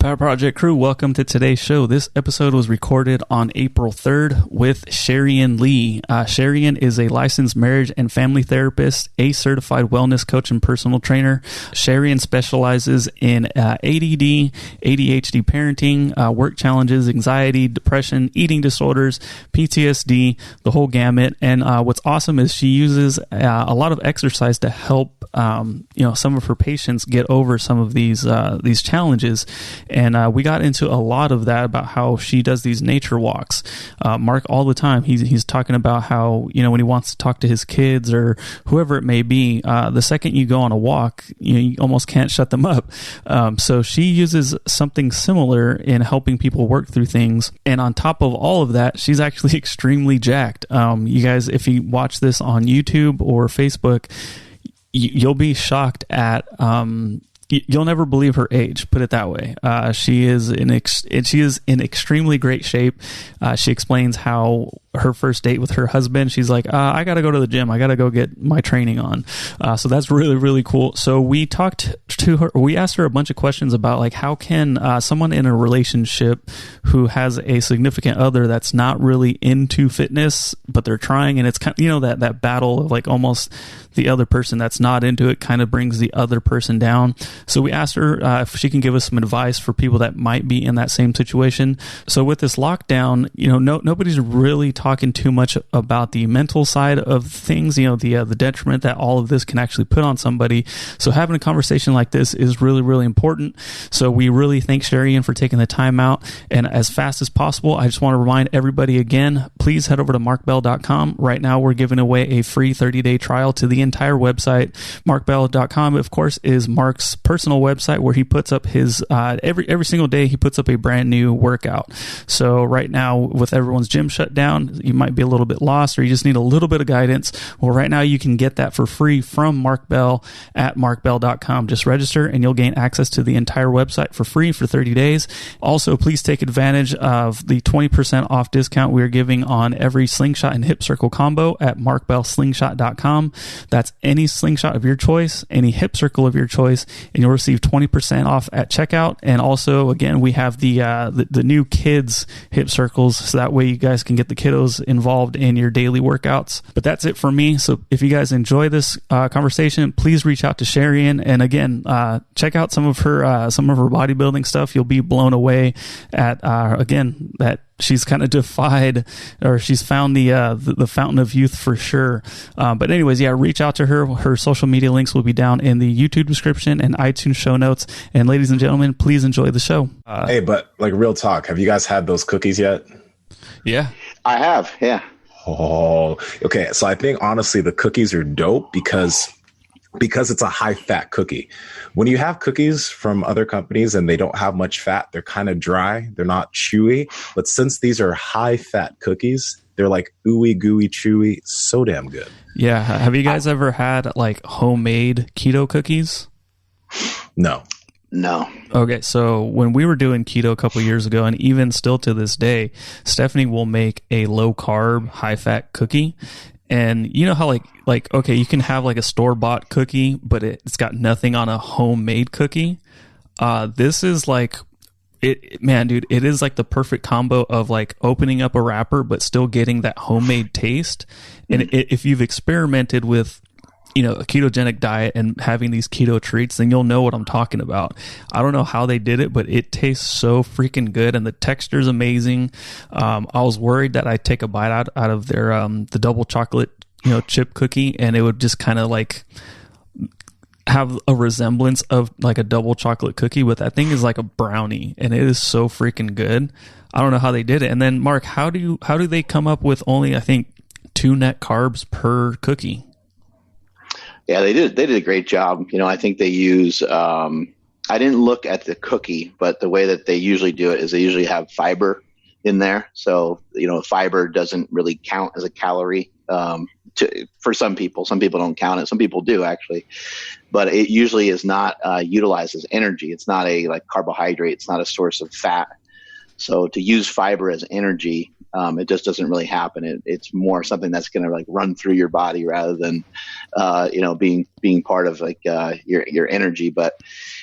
Power Project crew, welcome to today's show. This episode was recorded on April 3rd with Sherian Lee. Sherian is a licensed marriage and family therapist, a certified wellness coach and personal trainer. Sherian specializes in ADD, ADHD parenting, work challenges, anxiety, depression, eating disorders, PTSD, the whole gamut. And what's awesome is she uses a lot of exercise to help some of her patients get over some of these challenges. And we got into a lot of that about how she does these nature walks. Mark, all the time, he's talking about how, when he wants to talk to his kids or whoever it may be, the second you go on a walk, you almost can't shut them up. So she uses something similar in helping people work through things. And on top of all of that, she's actually extremely jacked. You guys, if you watch this on YouTube or Facebook, you'll be shocked at you'll never believe her age, put it that way. She is in extremely great shape. She explains how her first date with her husband, she's like, I got to go to the gym. I got to go get my training on. So that's really, really cool. So we talked to her, we asked her a bunch of questions about like, how can someone in a relationship who has a significant other that's not really into fitness, but they're trying, and it's kind of, that battle of like almost the other person that's not into it kind of brings the other person down. So we asked her if she can give us some advice for people that might be in that same situation. So with this lockdown, nobody's really talking too much about the mental side of things, the detriment that all of this can actually put on somebody. So having a conversation like this is really, really important. So we really thank Sherian for taking the time out. And as fast as possible, I just want to remind everybody again, please head over to markbell.com. Right now, we're giving away a free 30-day trial to the entire website. Markbell.com, of course, is Mark's personal website where he puts up his, every single day, he puts up a brand new workout. So right now, with everyone's gym shut down, you might be a little bit lost or you just need a little bit of guidance. Well, right now you can get that for free from Mark Bell at markbell.com. Just register and you'll gain access to the entire website for free for 30 days. Also, please take advantage of the 20% off discount we're giving on every slingshot and hip circle combo at markbellslingshot.com. That's any slingshot of your choice, any hip circle of your choice, and you'll receive 20% off at checkout. And also, again, we have the new kids hip circles, so that way you guys can get the kiddos involved in your daily workouts. But that's it for me. So if you guys enjoy this conversation, please reach out to Sherian. And again, check out some of her bodybuilding stuff. You'll be blown away at again that she's kind of defied, or she's found the fountain of youth for sure. But anyways, reach out to her. Her social media links will be down in the YouTube description and iTunes show notes. And ladies and gentlemen, please enjoy the show. Hey, but like real talk, have you guys had those cookies yet? Yeah, I have. Yeah. Oh, okay. So I think honestly, the cookies are dope because it's a high fat cookie. When you have cookies from other companies and they don't have much fat, they're kind of dry. They're not chewy. But since these are high fat cookies, they're like ooey gooey chewy. So damn good. Yeah. Have you guys ever had like homemade keto cookies? No. Okay, so when we were doing keto a couple years ago, and even still to this day, Stephanie will make a low carb, high fat cookie. And you know how like okay, you can have like a store bought cookie, but it's got nothing on a homemade cookie. This is like man, dude, it is like the perfect combo of like opening up a wrapper but still getting that homemade taste. And if you've experimented with a ketogenic diet and having these keto treats, then you'll know what I'm talking about. I don't know how they did it, but it tastes so freaking good and the texture is amazing. I was worried that I'd take a bite out of their the double chocolate chip cookie and it would just kind of like have a resemblance of like a double chocolate cookie, but that thing is like a brownie and it is so freaking good. I don't know how they did it. And then Mark, how do they come up with only, I think, 2 net carbs per cookie? Yeah, they did a great job. I think they use, I didn't look at the cookie, but the way that they usually do it is they usually have fiber in there. So, fiber doesn't really count as a calorie for some people. Some people don't count it. Some people do actually, but it usually is not utilized as energy. It's not a like carbohydrate. It's not a source of fat. So to use fiber as energy, it just doesn't really happen. It's more something that's going to like run through your body rather than, being part of like your energy. But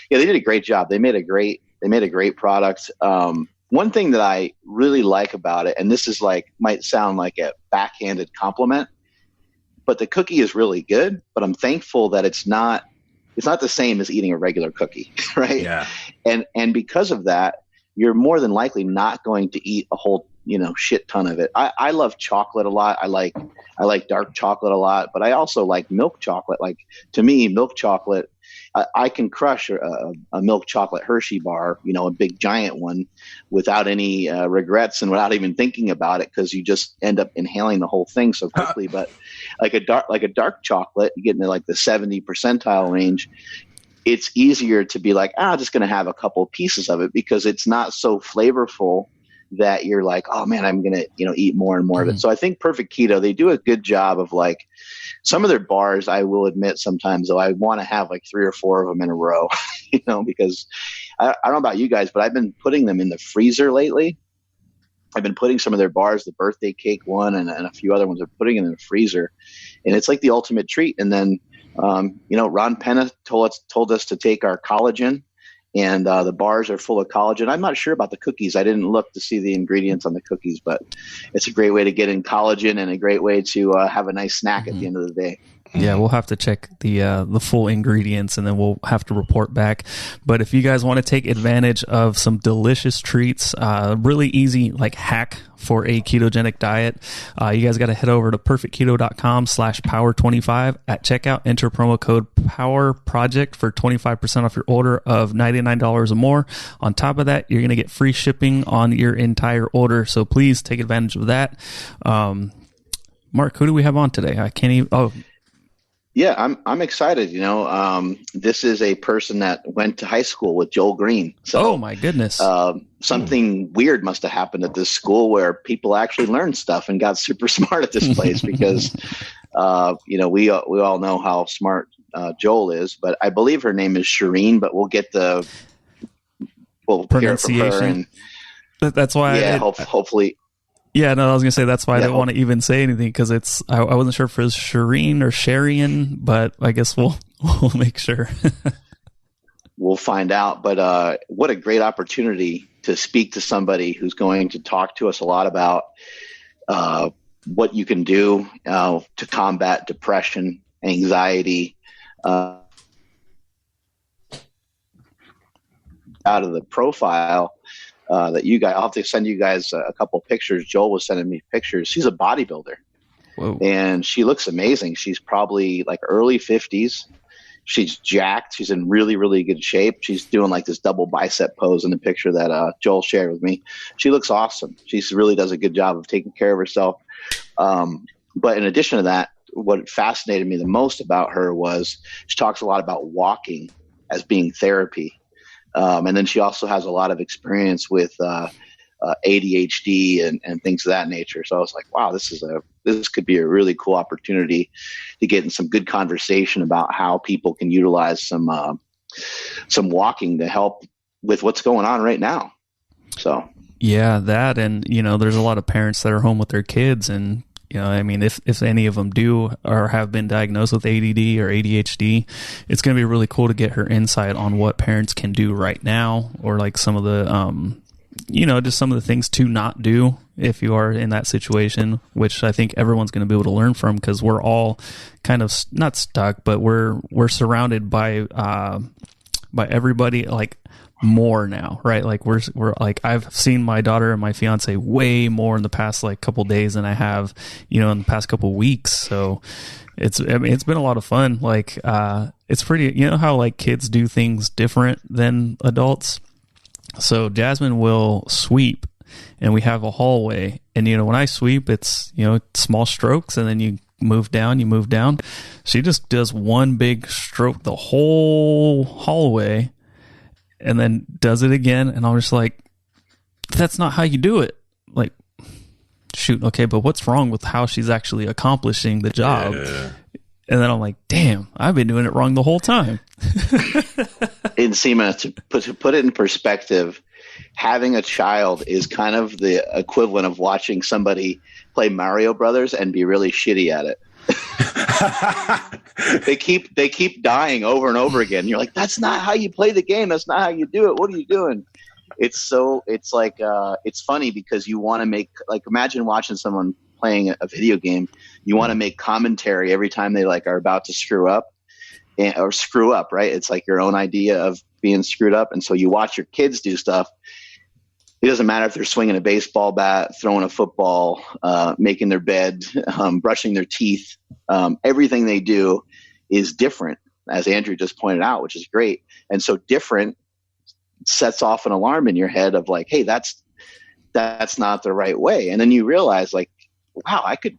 yeah, they did a great job. They made a great They made a great product. One thing that I really like about it, and this is might sound like a backhanded compliment, but the cookie is really good, but I'm thankful that it's not the same as eating a regular cookie, right? Yeah. And because of that, you're more than likely not going to eat a whole, shit ton of it. I love chocolate a lot. I like dark chocolate a lot, but I also like milk chocolate. Like, to me, milk chocolate, I can crush a milk chocolate Hershey bar, a big giant one, without any regrets and without even thinking about it, because you just end up inhaling the whole thing so quickly. But like a dark chocolate, you get into like the 70 percentile range. It's easier to be like, I'm just going to have a couple pieces of it, because it's not so flavorful that you're like, oh man, I'm going to, eat more and more of it. So I think Perfect Keto, they do a good job of like, some of their bars, I will admit sometimes, though, I want to have like 3 or 4 of them in a row, because I don't know about you guys, but I've been putting them in the freezer lately. I've been putting some of their bars, the birthday cake one and a few other ones, are putting it in the freezer, and it's like the ultimate treat. And then, Ron Penna told us to take our collagen, and the bars are full of collagen. I'm not sure about the cookies. I didn't look to see the ingredients on the cookies, but it's a great way to get in collagen and a great way to have a nice snack at the end of the day. Yeah, we'll have to check the full ingredients, and then we'll have to report back. But if you guys want to take advantage of some delicious treats, really easy like hack for a ketogenic diet, you guys got to head over to perfectketo.com/power25 at checkout. Enter promo code POWERPROJECT for 25% off your order of $99 or more. On top of that, you're going to get free shipping on your entire order. So please take advantage of that. Mark, who do we have on today? I can't even. Oh. Yeah, I'm excited. This is a person that went to high school with Joel Green. So, oh my goodness! Something weird must have happened at this school where people actually learned stuff and got super smart at this place, because we all know how smart Joel is. But I believe her name is Sherian, but we'll get the pronunciation. Hear it from her, and that's why. Yeah, hopefully. Yeah, no, I was going to say that's why I didn't want to even say anything, because I wasn't sure if it was Sherian or Sherian, but I guess we'll make sure. We'll find out. But what a great opportunity to speak to somebody who's going to talk to us a lot about what you can do to combat depression, anxiety, out of the profile. That you guys, I'll have to send you guys a couple of pictures. Joel was sending me pictures. She's a bodybuilder. Whoa. And she looks amazing. She's probably like early 50s. She's jacked. She's in really, really good shape. She's doing like this double bicep pose in the picture that Joel shared with me. She looks awesome. She really does a good job of taking care of herself. But in addition to that, what fascinated me the most about her was she talks a lot about walking as being therapy. And then she also has a lot of experience with ADHD and things of that nature. So I was like, wow, this could be a really cool opportunity to get in some good conversation about how people can utilize some walking to help with what's going on right now. So yeah, that, and there's a lot of parents that are home with their kids, and if any of them do or have been diagnosed with ADD or ADHD, it's going to be really cool to get her insight on what parents can do right now, or like some of the, just some of the things to not do if you are in that situation, which I think everyone's going to be able to learn from, because we're all kind of not stuck, but we're surrounded by everybody, like, more now, right? Like we're like, I've seen my daughter and my fiance way more in the past like couple days than I have, in the past couple weeks. So it's been a lot of fun. Like, it's pretty, how like kids do things different than adults. So Jasmine will sweep, and we have a hallway, and when I sweep, it's, small strokes, and then you move down. She just does one big stroke the whole hallway, and then does it again, and I'm just like, that's not how you do it. Like, shoot, okay, but what's wrong with how she's actually accomplishing the job? Yeah. And then I'm like, damn, I've been doing it wrong the whole time. Nsima, to put it in perspective, having a child is kind of the equivalent of watching somebody play Mario Brothers and be really shitty at it. they keep dying over and over again. You're like, that's not how you play the game. That's not how you do it. What are you doing? It's funny because you want to make, like, imagine watching someone playing a video game. You want to make commentary every time they like are about to screw up, right? It's like your own idea of being screwed up. And so you watch your kids do stuff. It doesn't matter if they're swinging a baseball bat, throwing a football, making their bed, brushing their teeth. Everything they do is different, as Andrew just pointed out, which is great. And so different sets off an alarm in your head of like, hey, that's not the right way. And then you realize, like, wow, I could,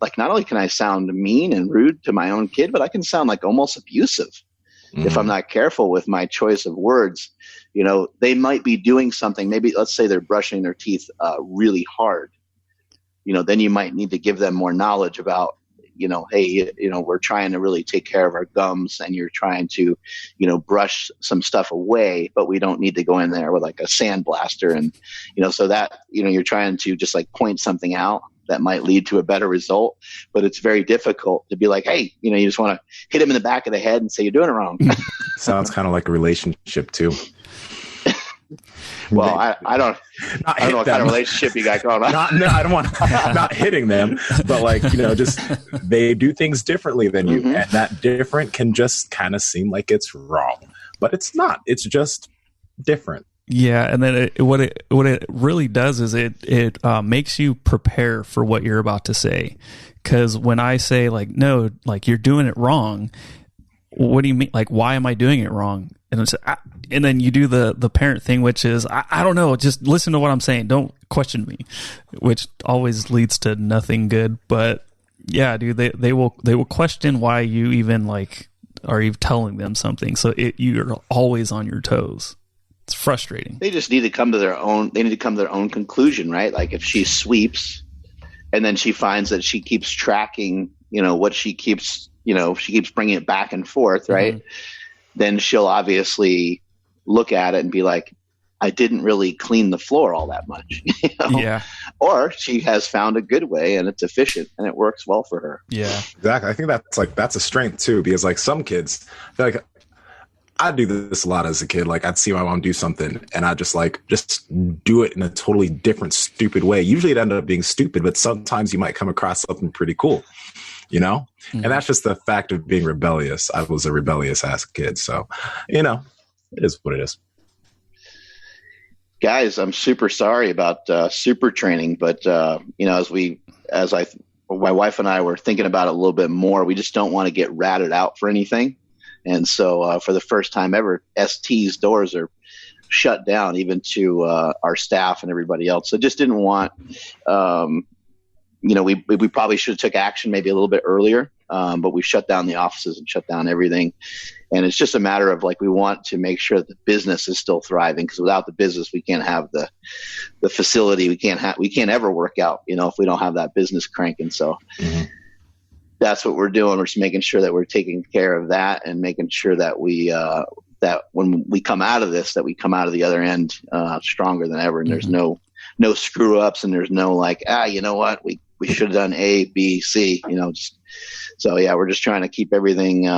like, not only can I sound mean and rude to my own kid, but I can sound like almost abusive if I'm not careful with my choice of words. You know, they might be doing something. Maybe let's say they're brushing their teeth really hard. You know, then you might need to give them more knowledge about, you know, hey, you know, we're trying to really take care of our gums, and you're trying to, you know, brush some stuff away, but we don't need to go in there with like a sandblaster. And, you know, so that, you know, you're trying to just like point something out that might lead to a better result, but it's very difficult to be like, hey, you know, you just want to hit him in the back of the head and say you're doing it wrong. Sounds kind of like a relationship too. Well, I don't know what kind of relationship you got going on. I don't want not hitting them, but like, you know, just they do things differently than you, and that different can just kind of seem like it's wrong, but it's not. It's just different. Yeah, and then what it really does is it makes you prepare for what you're about to say. Because when I say like, no, like you're doing it wrong, what do you mean? Like, why am I doing it wrong? And then you do the parent thing, which is I don't know, just listen to what I'm saying, don't question me, which always leads to nothing good. But yeah, dude, they will question why you even like are you telling them something. So you're always on your toes. It's frustrating. They just need to come to their own. They need to come to their own conclusion, right? Like if she sweeps, and then she finds that she keeps tracking, you know, what she keeps, you know, she keeps bringing it back and forth, right? Then she'll obviously look at it and be like, I didn't really clean the floor all that much. You know? Yeah. Or she has found a good way and it's efficient and it works well for her. Yeah, exactly. I think that's a strength too, because like some kids, like I do this a lot as a kid. Like I'd see my mom do something and I'd just do it in a totally different, stupid way. Usually it ended up being stupid, but sometimes you might come across something pretty cool, you know? And that's just the fact of being rebellious. I was a rebellious ass kid. So, you know, it is what it is. Guys, I'm super sorry about super training, but you know, my wife and I were thinking about it a little bit more. We just don't want to get ratted out for anything. And so for the first time ever, ST's doors are shut down, even to our staff and everybody else. So just didn't want, you know, we probably should have took action maybe a little bit earlier, but we shut down the offices and shut down everything. And it's just a matter of like, we want to make sure that the business is still thriving, because without the business, we can't have the facility. We can't ever work out, you know, if we don't have that business cranking. So that's what we're doing. We're just making sure that we're taking care of that and making sure that we, that when we come out of this, that we come out of the other end stronger than ever. And there's no screw ups, and there's no like, you know what, we should have done A, B, C, you know, so yeah, we're just trying to keep everything,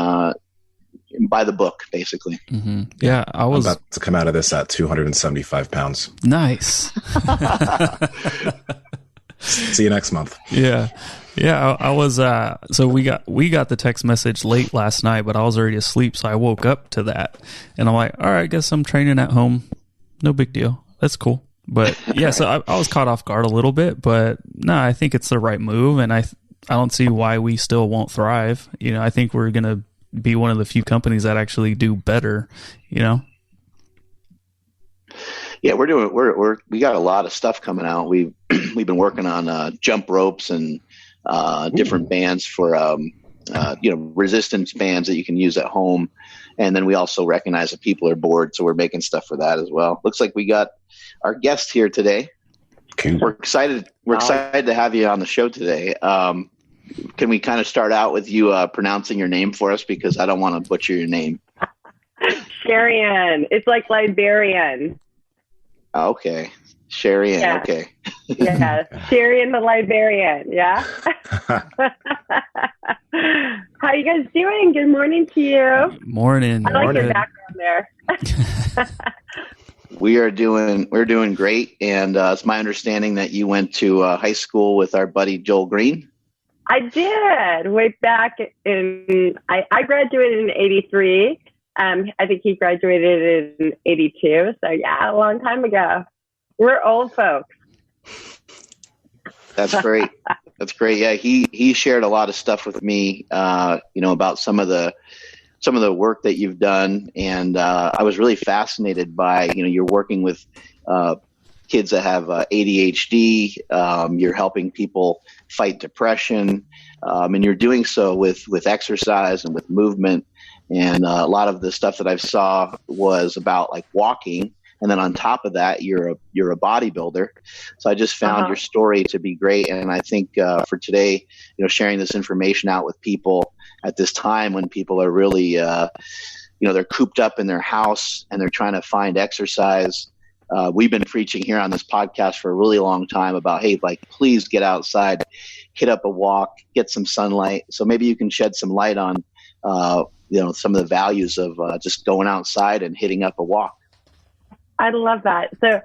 by the book, basically. Yeah, I'm about to come out of this at 275 pounds. Nice. See you next month. Yeah. I was. So we got the text message late last night, but I was already asleep, so I woke up to that, and I'm like, all right, I guess I'm training at home. No big deal. That's cool. But yeah, so I was caught off guard a little bit, but no, I think it's the right move, and I don't see why we still won't thrive. You know, I think we're gonna be one of the few companies that actually do better, you know? Yeah, we got a lot of stuff coming out. We've been working on jump ropes and different bands for you know, resistance bands that you can use at home. And then we also recognize that people are bored, so we're making stuff for that as well. Looks like we got our guest here today. Cool. We're excited to have you on the show today. Can we kind of start out with you pronouncing your name for us, because I don't want to butcher your name. Sherian. It's like Liberian. Okay. Sherian. Yeah. Okay. Yeah. Sherian the Liberian. Yeah. How you guys doing? Good morning to you. Morning. I like Morning. your background there. We're doing great, and it's my understanding that you went to high school with our buddy Joel Green. I did. Way back I graduated in 83. I think he graduated in 82. So yeah, a long time ago. We're old folks. That's great. That's great. Yeah, he shared a lot of stuff with me, about some of the work that you've done, and I was really fascinated by you're working with kids that have ADHD. You're helping people fight depression, and you're doing so with exercise and with movement. And a lot of the stuff that I saw was about like walking. And then on top of that, you're a bodybuilder. So I just found your story to be great. And I think for today, sharing this information out with people at this time when people are really, they're cooped up in their house and they're trying to find exercise. We've been preaching here on this podcast for a really long time about, hey, like, please get outside, hit up a walk, get some sunlight. So maybe you can shed some light on, some of the values of just going outside and hitting up a walk. I love that. So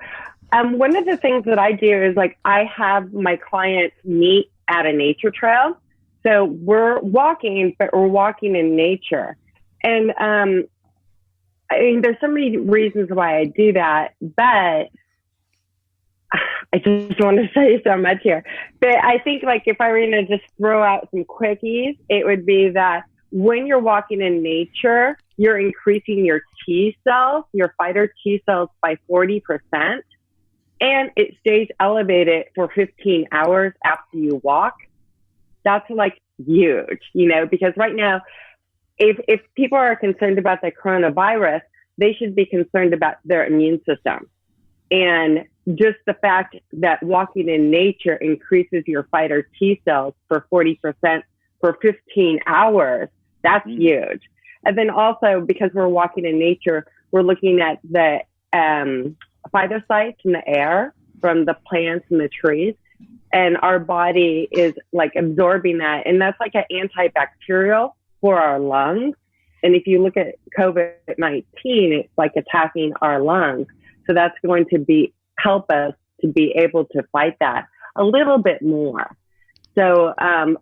one of the things that I do is like I have my clients meet at a nature trail. So we're walking, but we're walking in nature. And there's so many reasons why I do that, but I just want to say so much here. But I think like if I were going to just throw out some quickies, it would be that when you're walking in nature, you're increasing your T cells, your fighter T cells by 40%, and it stays elevated for 15 hours after you walk. That's like huge, because right now, if people are concerned about the coronavirus, they should be concerned about their immune system. And just the fact that walking in nature increases your fighter T cells for 40% for 15 hours, that's huge. And then also, because we're walking in nature, we're looking at the phytocytes in the air from the plants and the trees. And our body is like absorbing that. And that's like an antibacterial for our lungs. And if you look at COVID-19, it's like attacking our lungs. So that's going to help us to be able to fight that a little bit more. So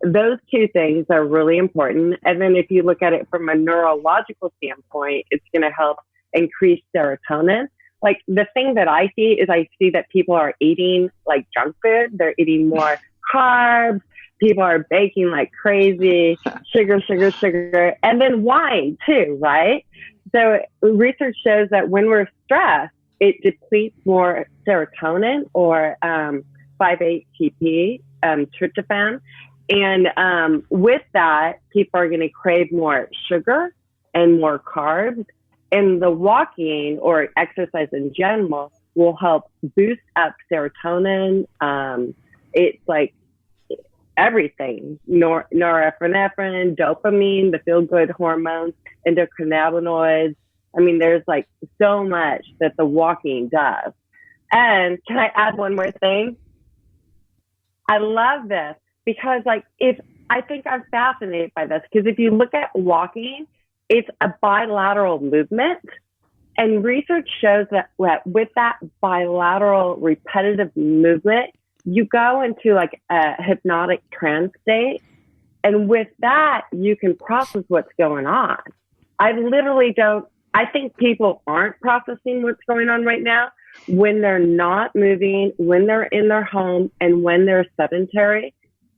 those two things are really important. And then if you look at it from a neurological standpoint, it's going to help increase serotonin. Like the thing that I see is that people are eating like junk food. They're eating more carbs. People are baking like crazy, sugar, and then wine too, right? So research shows that when we're stressed, it depletes more serotonin or 5-HTP, tryptophan. And with that, people are going to crave more sugar and more carbs. And the walking or exercise in general will help boost up serotonin. It's like everything, norepinephrine, dopamine, the feel-good hormones, endocannabinoids. I mean, there's like so much that the walking does. And can I add one more thing? I love this because I think I'm fascinated by this because if you look at walking, it's a bilateral movement. And research shows that with that bilateral repetitive movement, you go into like a hypnotic trance state. And with that, you can process what's going on. I think people aren't processing what's going on right now when they're not moving, when they're in their home, and when they're sedentary.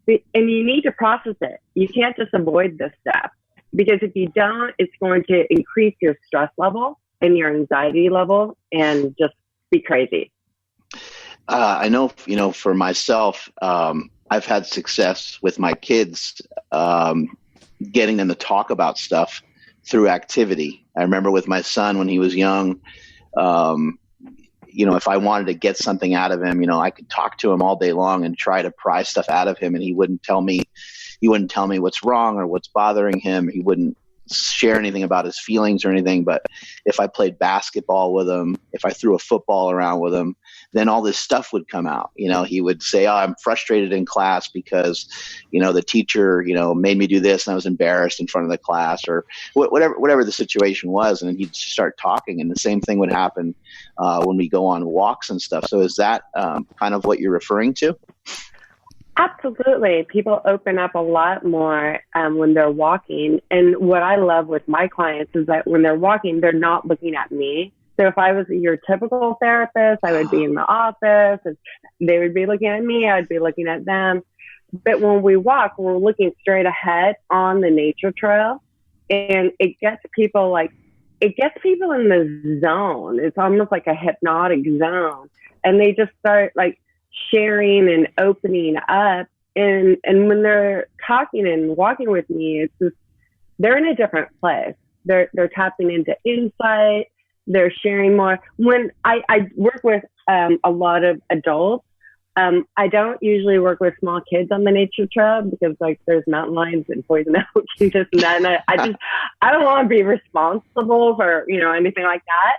And you need to process it. You can't just avoid this stuff because if you don't, it's going to increase your stress level and your anxiety level and just be crazy. I know, for myself, I've had success with my kids getting them to talk about stuff through activity. I remember with my son when he was young, if I wanted to get something out of him, I could talk to him all day long and try to pry stuff out of him, and he wouldn't tell me what's wrong or what's bothering him. He wouldn't share anything about his feelings or anything. But if I played basketball with him, if I threw a football around with him, then all this stuff would come out. He would say, "Oh, I'm frustrated in class because, the teacher, made me do this and I was embarrassed in front of the class," or whatever the situation was. And then he'd start talking, and the same thing would happen when we go on walks and stuff. So is that kind of what you're referring to? Absolutely. People open up a lot more when they're walking. And what I love with my clients is that when they're walking, they're not looking at me. So if I was your typical therapist, I would be in the office and they would be looking at me. I'd be looking at them. But when we walk, we're looking straight ahead on the nature trail. And it gets people in the zone. It's almost like a hypnotic zone. And they just start sharing and opening up, and when they're talking and walking with me, it's just they're in a different place. They're tapping into insight. They're sharing more. When I work with a lot of adults, I don't usually work with small kids on the nature trail because there's mountain lions and poison oak and this and that. And I don't want to be responsible for anything like that.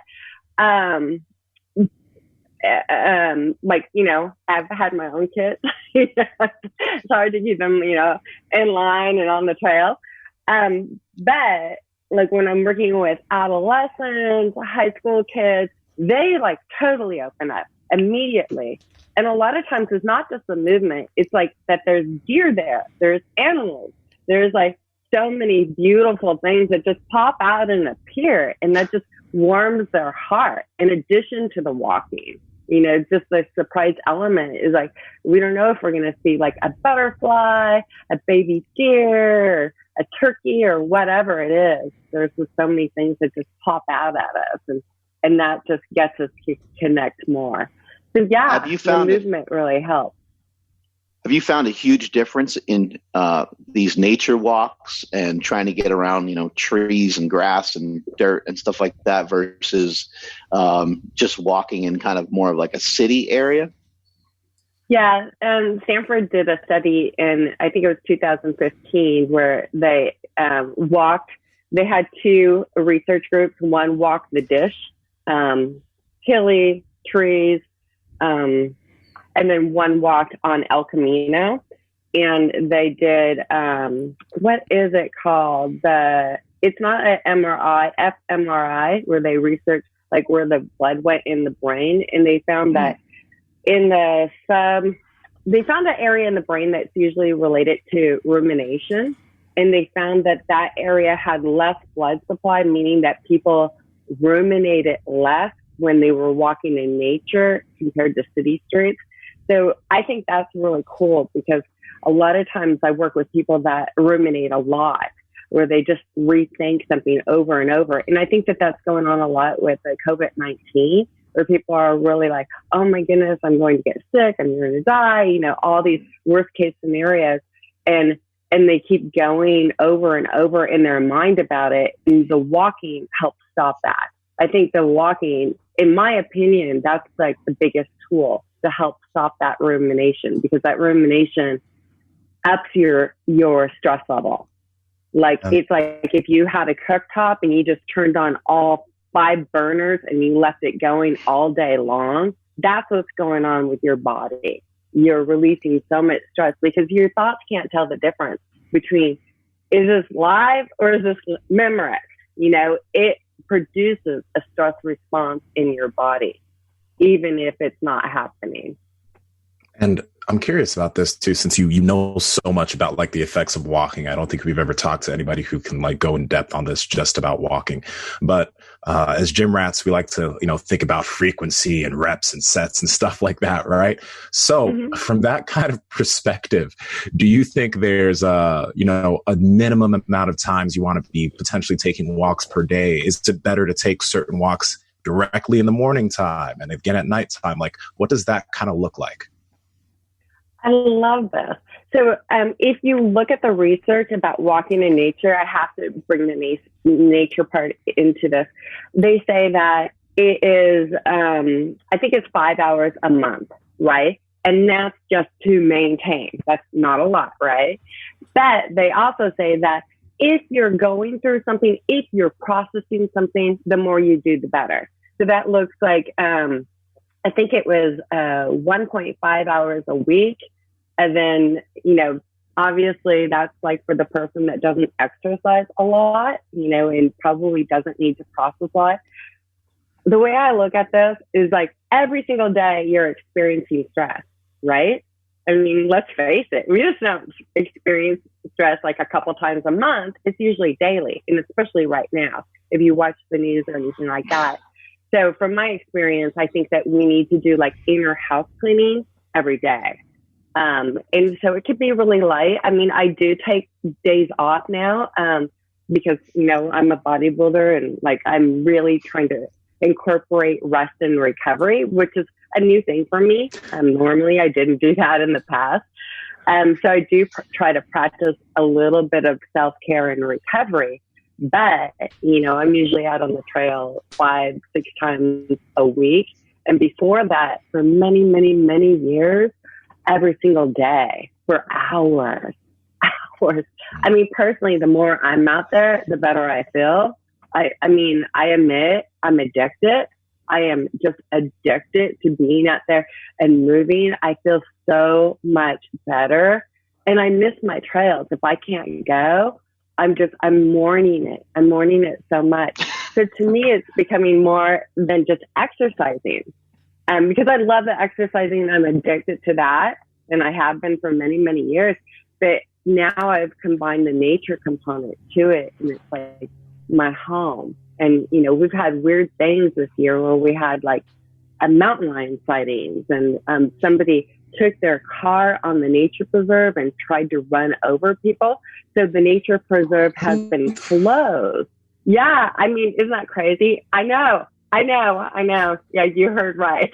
I've had my own kids. It's hard to keep them, in line and on the trail. But when I'm working with adolescents, high school kids, they totally open up immediately. And a lot of times it's not just the movement. It's that there's deer there. There's animals. There's so many beautiful things that just pop out and appear. And that just warms their heart in addition to the walking. Just the surprise element is we don't know if we're going to see a butterfly, a baby deer, a turkey, or whatever it is. There's just so many things that just pop out at us, and that just gets us to connect more. So yeah, the movement really helps. Have you found a huge difference in these nature walks and trying to get around, trees and grass and dirt and stuff like that versus just walking in kind of more of a city area? Yeah, Stanford did a study in, I think it was 2015, where they walked. They had two research groups. One walked the dish, hilly trees, and then one walked on El Camino, and they did, what is it called? It's not an MRI, fMRI, where they researched where the blood went in the brain. And they found that they found an area in the brain that's usually related to rumination. And they found that area had less blood supply, meaning that people ruminated less when they were walking in nature compared to city streets. So I think that's really cool because a lot of times I work with people that ruminate a lot, where they just rethink something over and over. And I think that's going on a lot with the COVID-19, where people are really oh my goodness, I'm going to get sick, I'm going to die, all these worst case scenarios. And they keep going over and over in their mind about it. And the walking helps stop that. I think the walking, in my opinion, that's the biggest tool to help stop that rumination, because that rumination ups your stress level. It's if you had a cooktop and you just turned on all 5 burners and you left it going all day long, that's what's going on with your body. You're releasing so much stress because your thoughts can't tell the difference between, is this live or is this memory? It produces a stress response in your body, even if it's not happening. And I'm curious about this too, since you know so much about the effects of walking. I don't think we've ever talked to anybody who can go in depth on this just about walking. But as gym rats, we like to think about frequency and reps and sets and stuff like that, right? So from that kind of perspective, do you think there's a minimum amount of times you want to be potentially taking walks per day? Is it better to take certain walks directly in the morning time and again at nighttime? What does that kind of look like? I love this. So if you look at the research about walking in nature, I have to bring the nature part into this. They say that it is, I think it's 5 hours a month, right? And that's just to maintain. That's not a lot, right? But they also say that if you're going through something, if you're processing something, the more you do, the better. So that looks like, I think it was 1.5 hours a week. And then, obviously that's like for the person that doesn't exercise a lot, and probably doesn't need to process a lot. The way I look at this is like every single day you're experiencing stress, right? I mean, let's face it. We just don't experience stress like a couple times a month. It's usually daily, and especially right now, if you watch the news or anything like that. So from my experience, I think that we need to do like inner house cleaning every day. And so it could be really light. I mean, I do take days off now because, I'm a bodybuilder and like I'm really trying to incorporate rest and recovery, which is a new thing for me. Normally I didn't do that in the past. So I do try to practice a little bit of self-care and recovery. But, I'm usually out on the trail 5-6 times a week. And before that, for many, many, many years, every single day for hours. I mean, personally, the more I'm out there, the better I feel. I admit I'm addicted. I am just addicted to being out there and moving. I feel so much better. And I miss my trails. If I can't go, I'm mourning it. I'm mourning it so much. So to me, it's becoming more than just exercising. Because I love the exercising. I'm addicted to that. And I have been for many, many years. But now I've combined the nature component to it. And it's like my home. And, we've had weird things this year where we had like a mountain lion sightings and somebody took their car on the nature preserve and tried to run over people. So the nature preserve has been closed. Yeah. I mean, isn't that crazy? I know. Yeah, you heard right.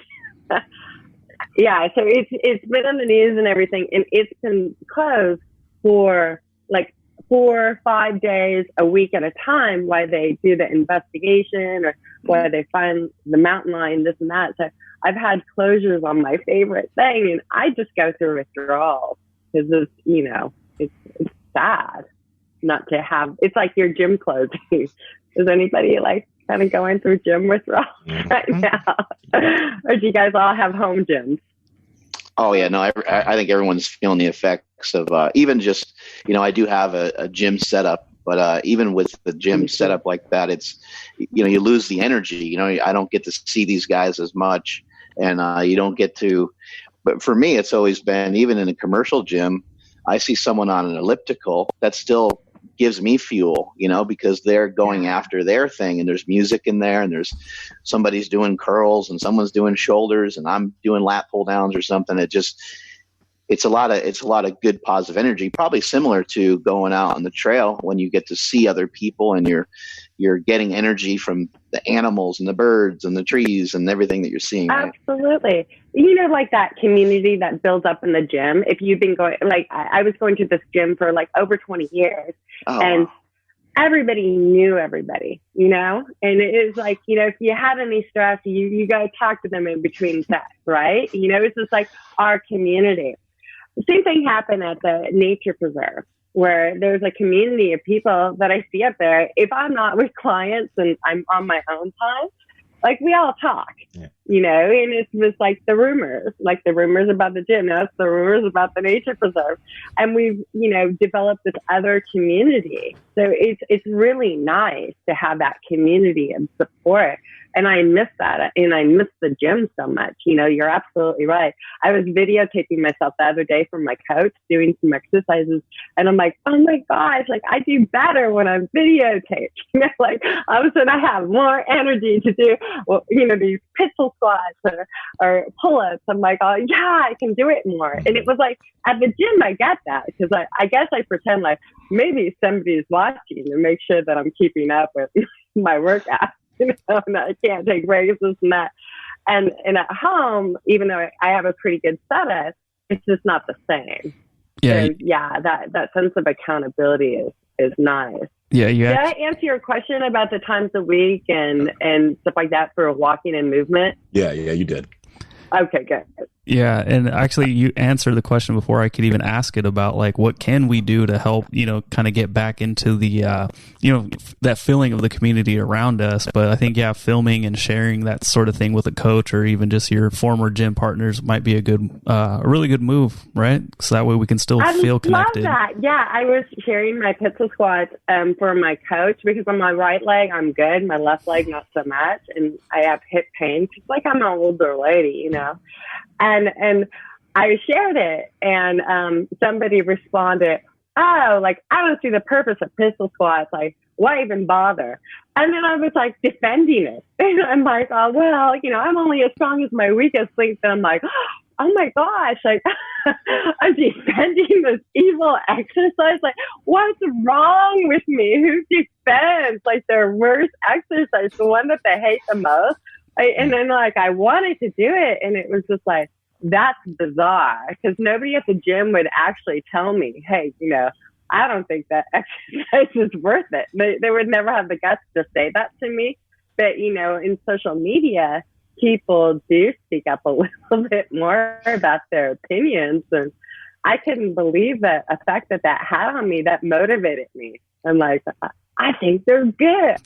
Yeah. So it's been on the news and everything, and it's been closed for like 4 or 5 days a week at a time while they do the investigation or while they find the mountain lion, this and that. So I've had closures on my favorite thing, and I just go through withdrawals because it's sad not to have. It's like your gym closing. Is anybody like kind of going through gym withdrawals right now, or do you guys all have home gyms? Oh yeah, no, I think everyone's feeling the effects of even just I do have a gym setup, but even with the gym setup like that, it's you lose the energy. I don't get to see these guys as much, and you don't get to. But for me, it's always been, even in a commercial gym, I see someone on an elliptical that still gives me fuel, because they're going after their thing, and there's music in there, and there's somebody's doing curls and someone's doing shoulders and I'm doing lat pull downs or something. It's a lot of good positive energy, probably similar to going out on the trail when you get to see other people and you're getting energy from the animals and the birds and the trees and everything that you're seeing. Right? Absolutely. Like that community that builds up in the gym. If you've been going, like I was going to this gym for like over 20 years and everybody knew everybody, and it is like, if you had any stress, you got to talk to them in between sets, right? It's just like our community. The same thing happened at the nature preserve, where there's a community of people that I see up there. If I'm not with clients and I'm on my own time, like we all talk, and it's just like the rumors about the gym. Now it's the rumors about the nature preserve. And we've, developed this other community. So it's really nice to have that community and support. And I miss that. And I miss the gym so much. You're absolutely right. I was videotaping myself the other day from my coach doing some exercises. And I'm like, oh my gosh, like I do better when I'm videotaped. Like all of a sudden I have more energy to do, these pistol squats or pull-ups. I'm like, oh yeah, I can do it more. And it was like at the gym, I get that because I guess I pretend like maybe somebody's watching to make sure that I'm keeping up with my workout. And I can't take breaks, this and that. And at home, even though I have a pretty good setup, it's just not the same. Yeah. So, yeah, that sense of accountability is nice. Yeah. Did I answer your question about the times a week and stuff like that for walking and movement? Yeah, you did. Okay, good. Yeah, and actually you answered the question before I could even ask it about like what can we do to help, kind of get back into the that feeling of the community around us. But I think filming and sharing that sort of thing with a coach or even just your former gym partners might be a really good move, right? So that way we can still feel connected. I love that. Yeah, I was sharing my pistol squats for my coach because on my right leg I'm good, my left leg not so much, and I have hip pain. It's like I'm an older lady, And I shared it, and somebody responded, "Oh, like I don't see the purpose of pistol squats. Like, why even bother?" And then I was like defending it, and I'm like, "Oh well, I'm only as strong as my weakest link." And I'm like, "Oh my gosh, like I'm defending this evil exercise. Like, what's wrong with me? Who defends like their worst exercise, the one that they hate the most?" And then I wanted to do it, and it was just like, that's bizarre because nobody at the gym would actually tell me, hey, I don't think that exercise is worth it. They would never have the guts to say that to me. But, in social media, people do speak up a little bit more about their opinions. And I couldn't believe the effect that had on me. That motivated me. I'm like, I think they're good.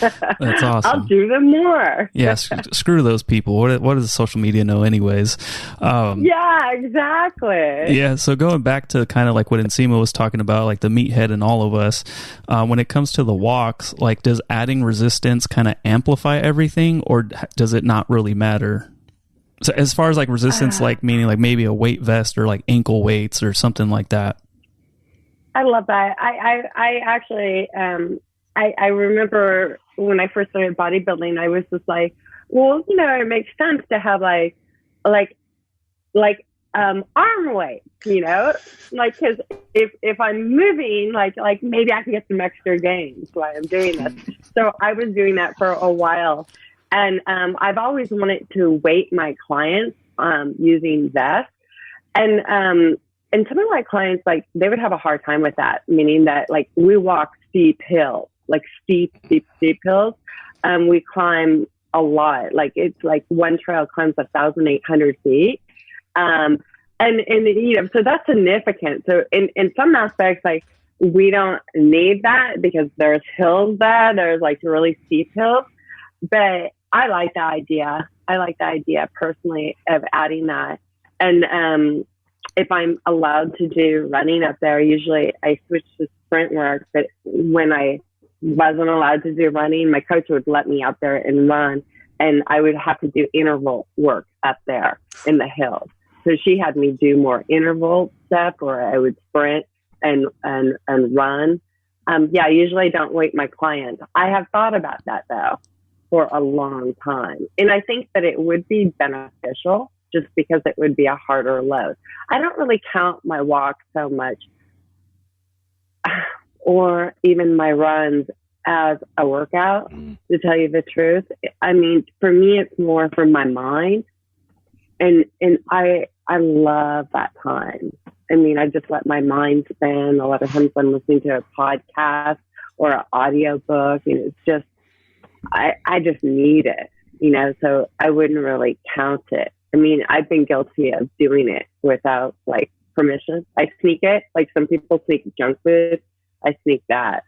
That's awesome. I'll do them more. Yeah, screw those people. What does social media know anyways? Yeah, exactly. Yeah, so going back to kind of like what Nsima was talking about, like the meathead in all of us, when it comes to the walks, like does adding resistance kind of amplify everything, or does it not really matter? So as far as like resistance, like meaning like maybe a weight vest or like ankle weights or something like that. I love that. I actually, I remember when I first started bodybuilding, I was just like, well, it makes sense to have like arm weight, like, cause if I'm moving, like maybe I can get some extra gains while I'm doing this. So I was doing that for a while. And, I've always wanted to weight my clients, using vests. And some of my clients, like, they would have a hard time with that, meaning that, like, we walk steep hills, like steep hills. We climb a lot. Like, it's like one trail climbs 1,800 feet. So that's significant. So in some aspects, like, we don't need that because there's hills there. There's, like, really steep hills. But I like the idea. I like the idea personally of adding that. And, if I'm allowed to do running up there, usually I switch to sprint work. But when I wasn't allowed to do running, my coach would let me out there and run, and I would have to do interval work up there in the hills. So she had me do more interval stuff, or I would sprint and run. Usually I don't weight my clients. I have thought about that though for a long time, and I think that it would be beneficial, just because it would be a harder load. I don't really count my walk so much, or even my runs, as a workout, to tell you the truth. I mean, for me, it's more for my mind. And I love that time. I mean, I just let my mind spin. A lot of times I'm listening to a podcast or an audio book, and it's just, I just need it, so I wouldn't really count it. I mean, I've been guilty of doing it without like permission. I sneak it, like some people sneak junk food. I sneak that.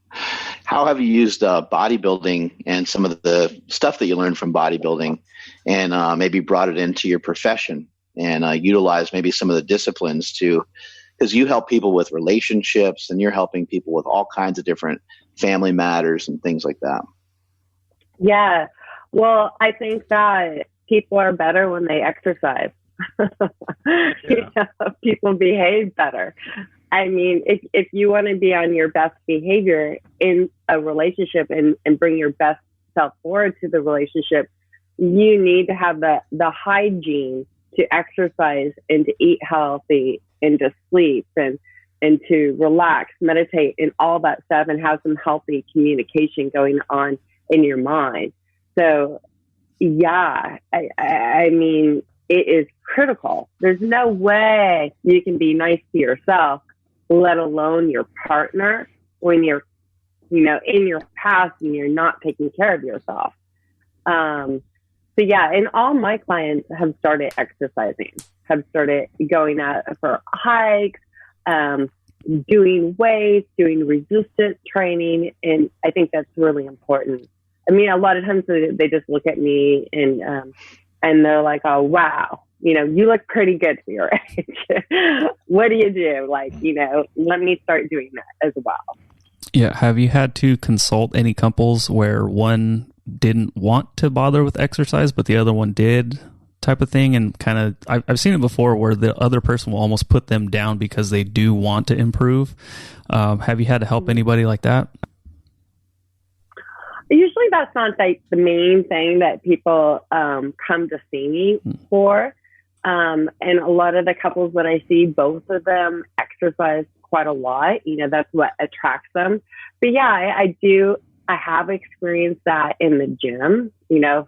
How have you used bodybuilding and some of the stuff that you learned from bodybuilding and maybe brought it into your profession and utilized maybe some of the disciplines because you help people with relationships and you're helping people with all kinds of different family matters and things like that. Yeah. Well, I think that people are better when they exercise. People behave better. I mean, if you want to be on your best behavior in a relationship and bring your best self forward to the relationship, you need to have the hygiene to exercise and to eat healthy and to sleep and to relax, meditate and all that stuff, and have some healthy communication going on in your mind. So yeah, I mean, it is critical. There's no way you can be nice to yourself, let alone your partner, when you're, in your past and you're not taking care of yourself. So yeah, and all my clients have started exercising, have started going out for hikes, doing weights, doing resistance training. And I think that's really important. I mean, a lot of times they just look at me and they're like, oh, wow, you look pretty good for your age. What do you do? Like, let me start doing that as well. Yeah. Have you had to consult any couples where one didn't want to bother with exercise, but the other one did, type of thing? And kind of, I've seen it before where the other person will almost put them down because they do want to improve. Have you had to help anybody like that? Usually that's not like the main thing that people come to see me for. And a lot of the couples that I see, both of them exercise quite a lot. That's what attracts them. But yeah, I have experienced that in the gym.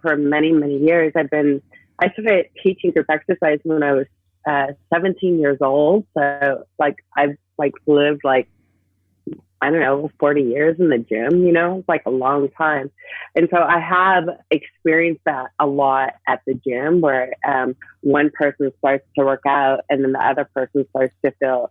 For many, many years, I started teaching group exercise when I was 17 years old. So I've lived 40 years in the gym, it's like a long time. And so I have experienced that a lot at the gym where one person starts to work out and then the other person starts to feel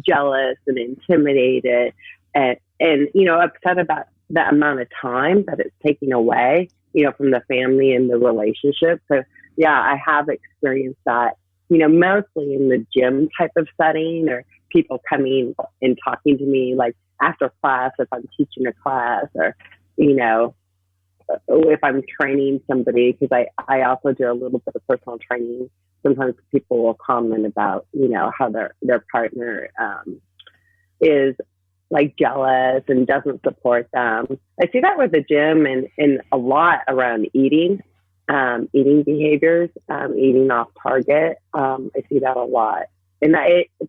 jealous and intimidated and upset about the amount of time that it's taking away, from the family and the relationship. So yeah, I have experienced that, mostly in the gym type of setting, or people coming and talking to me like after class, if I'm teaching a class, or, if I'm training somebody, because I also do a little bit of personal training. Sometimes people will comment about, how their partner is like jealous and doesn't support them. I see that with the gym and a lot around eating behaviors, eating off target. I see that a lot. And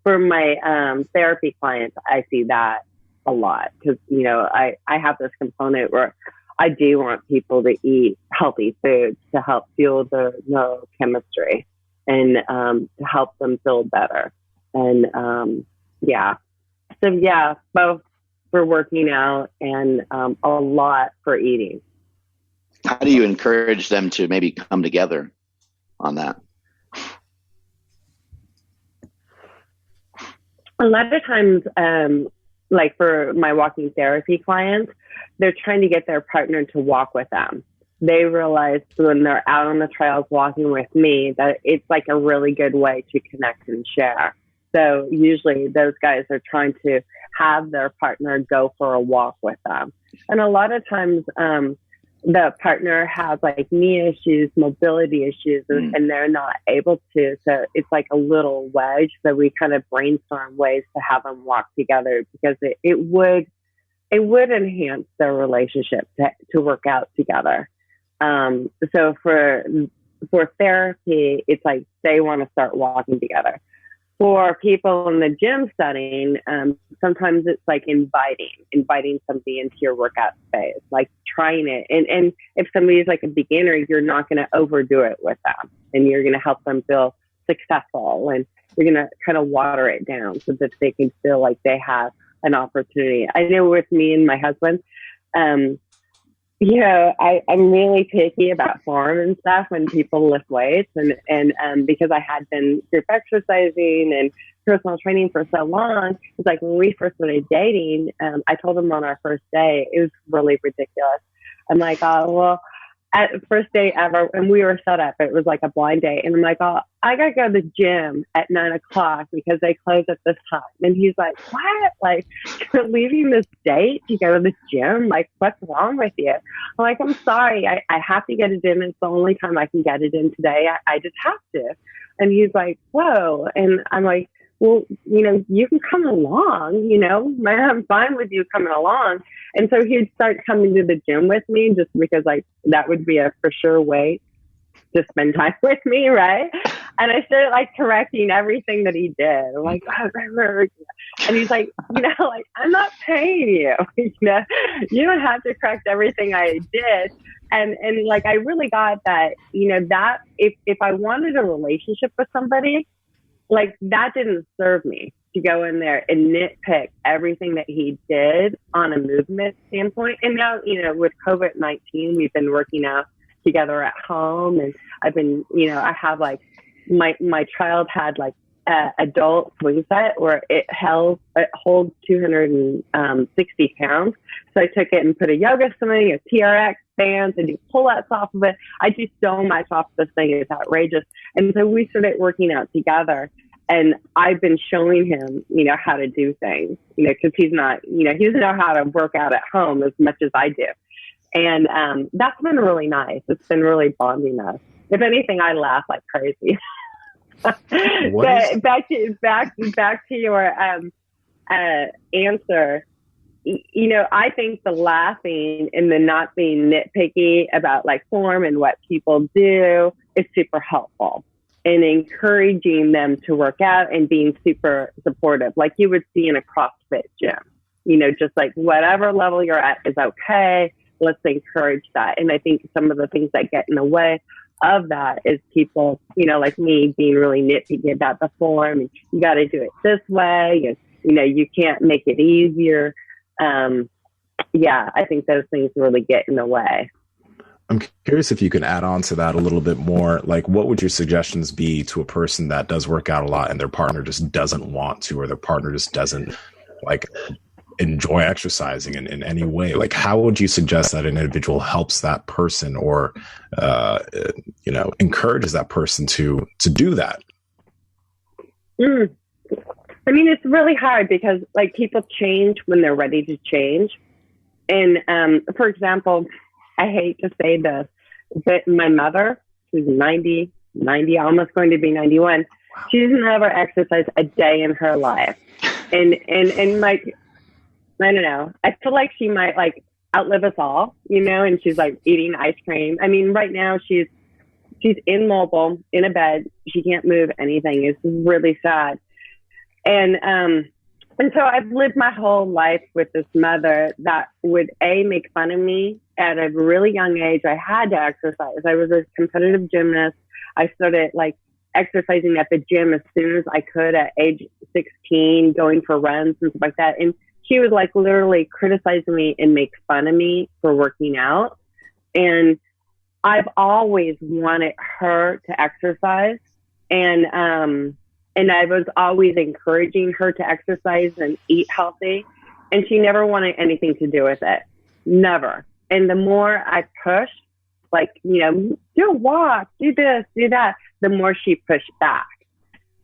for my therapy clients, I see that a lot because, I have this component where I do want people to eat healthy foods to help fuel their neurochemistry and to help them feel better. And yeah. So yeah, both for working out and a lot for eating. How do you encourage them to maybe come together on that? A lot of times, like for my walking therapy clients, they're trying to get their partner to walk with them. They realize when they're out on the trails walking with me that it's like a really good way to connect and share. So usually those guys are trying to have their partner go for a walk with them. And a lot of times the partner has like knee issues, mobility issues, and they're not able to. So it's like a little wedge. So we kind of brainstorm ways to have them walk together because it would enhance their relationship to work out together. So for therapy, it's like they want to start walking together. For people in the gym setting, sometimes it's like inviting somebody into your workout space, like trying it. And if somebody's like a beginner, you're not going to overdo it with them, and you're going to help them feel successful, and you're going to kind of water it down so that they can feel like they have an opportunity. I know with me and my husband, I'm really picky about form and stuff when people lift weights, and because I had been group exercising and personal training for so long, it's like when we first started dating, I told him on our first day, it was really ridiculous. I'm like, oh, well, at the first day ever, and we were set up, it was like a blind date. And I'm like, oh, I got to go to the gym at 9:00 because they close at this time. And he's like, what? Like, you're leaving this date to go to the gym? Like, what's wrong with you? I'm like, I'm sorry. I have to get it in. It's the only time I can get it in today. I just have to. And he's like, whoa. And I'm like, well, you can come along, I'm fine with you coming along. And so he'd start coming to the gym with me just because like that would be a for sure way to spend time with me. Right. And I started like correcting everything that he did. I'm like, and he's like, like, I'm not paying you, you don't have to correct everything I did. And like, I really got that, that if I wanted a relationship with somebody, like that didn't serve me to go in there and nitpick everything that he did on a movement standpoint. And now, with COVID-19, we've been working out together at home. And I've been, I have like, my child had like adult swing set where it holds 260 pounds. So I took it and put a yoga swing, a TRX bands, and do pull-ups off of it. I do so much off this thing. It's outrageous. And so we started working out together. And I've been showing him, how to do things, because he's not, he doesn't know how to work out at home as much as I do. And that's been really nice. It's been really bonding us. If anything, I laugh like crazy. But back to your answer. I think the laughing and the not being nitpicky about like form and what people do is super helpful, and encouraging them to work out and being super supportive, like you would see in a CrossFit gym. Just like whatever level you're at is okay. Let's encourage that. And I think some of the things that get in the way of that is people, like me, being really nitpicky about the form. And you got to do it this way. And, you can't make it easier. I think those things really get in the way. I'm curious if you can add on to that a little bit more. Like, what would your suggestions be to a person that does work out a lot and their partner just doesn't want to, or their partner just doesn't like enjoy exercising in any way? Like, how would you suggest that an individual helps that person or, encourages that person to do that? I mean, it's really hard because like people change when they're ready to change. And, for example, I hate to say this, but my mother, who's 90, almost going to be 91, she's never exercised a day in her life. And like, I don't know, I feel like she might like outlive us all, and she's like eating ice cream. I mean, right now she's immobile in a bed. She can't move anything. It's really sad. And so I've lived my whole life with this mother that would make fun of me at a really young age. I had to exercise. I was a competitive gymnast. I started like exercising at the gym as soon as I could at age 16, going for runs and stuff like that. And she would like literally criticize me and make fun of me for working out. And I've always wanted her to exercise. And I was always encouraging her to exercise and eat healthy. And she never wanted anything to do with it. Never. And the more I pushed, like, do a walk, do this, do that, the more she pushed back.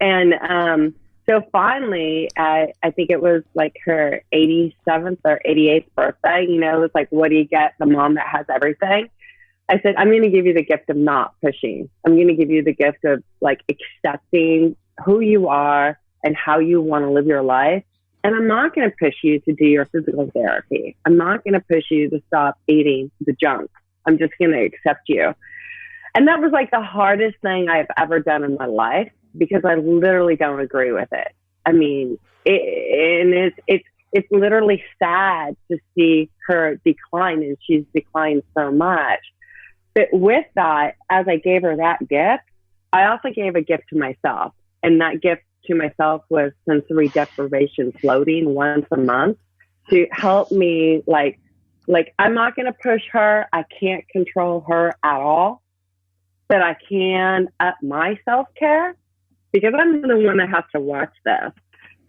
And so finally, I think it was like her 87th or 88th birthday, it was like, what do you get? The mom that has everything. I said, I'm going to give you the gift of not pushing. I'm going to give you the gift of like accepting who you are and how you want to live your life. And I'm not going to push you to do your physical therapy. I'm not going to push you to stop eating the junk. I'm just going to accept you. And that was like the hardest thing I've ever done in my life because I literally don't agree with it. I mean, it's literally sad to see her decline, and she's declined so much. But with that, as I gave her that gift, I also gave a gift to myself. And that gift to myself was sensory deprivation floating once a month to help me, like I'm not going to push her. I can't control her at all, but I can up my self-care because I'm the one that has to watch this.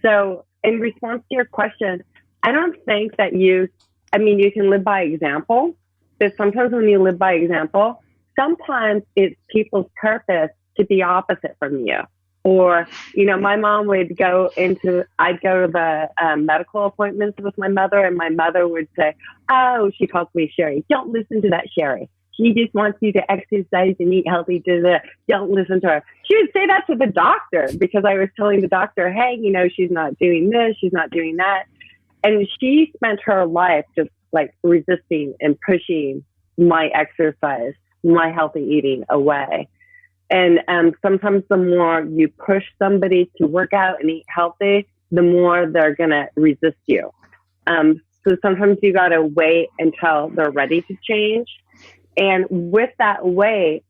So in response to your question, I don't think that you can live by example, but sometimes when you live by example, sometimes it's people's purpose to be opposite from you. Or, my mom would I'd go to the medical appointments with my mother, and my mother would say, oh, she calls me Sherry. Don't listen to that Sherry. She just wants you to exercise and eat healthy. Don't listen to her. She would say that to the doctor because I was telling the doctor, hey, she's not doing this, she's not doing that. And she spent her life just like resisting and pushing my exercise, my healthy eating away. And sometimes the more you push somebody to work out and eat healthy, the more they're going to resist you. So sometimes you got to wait until they're ready to change. And with that wait,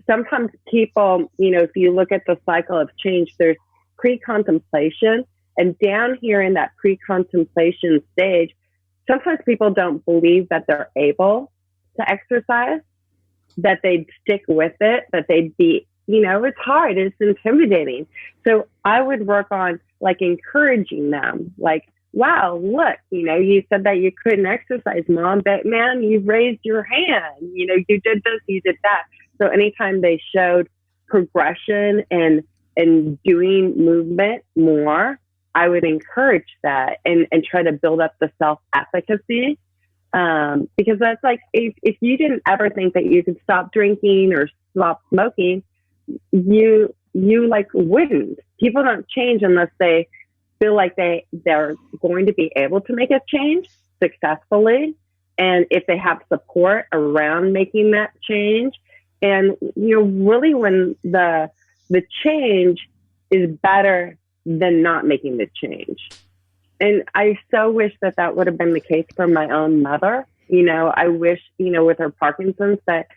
sometimes people, if you look at the cycle of change, there's pre-contemplation. And down here in that pre-contemplation stage, sometimes people don't believe that they're able to exercise. that they'd stick with it, that they'd be, it's hard, it's intimidating. So I would work on like encouraging them, like, wow, look, you said that you couldn't exercise, Mom, but man, you raised your hand, you did this, you did that. So anytime they showed progression and doing movement more, I would encourage that and try to build up the self-efficacy. Because that's like, if you didn't ever think that you could stop drinking or stop smoking, you like wouldn't. People don't change unless they feel like they're going to be able to make a change successfully. And if they have support around making that change, and really when the change is better than not making the change. And I so wish that would have been the case for my own mother. I wish, with her Parkinson's that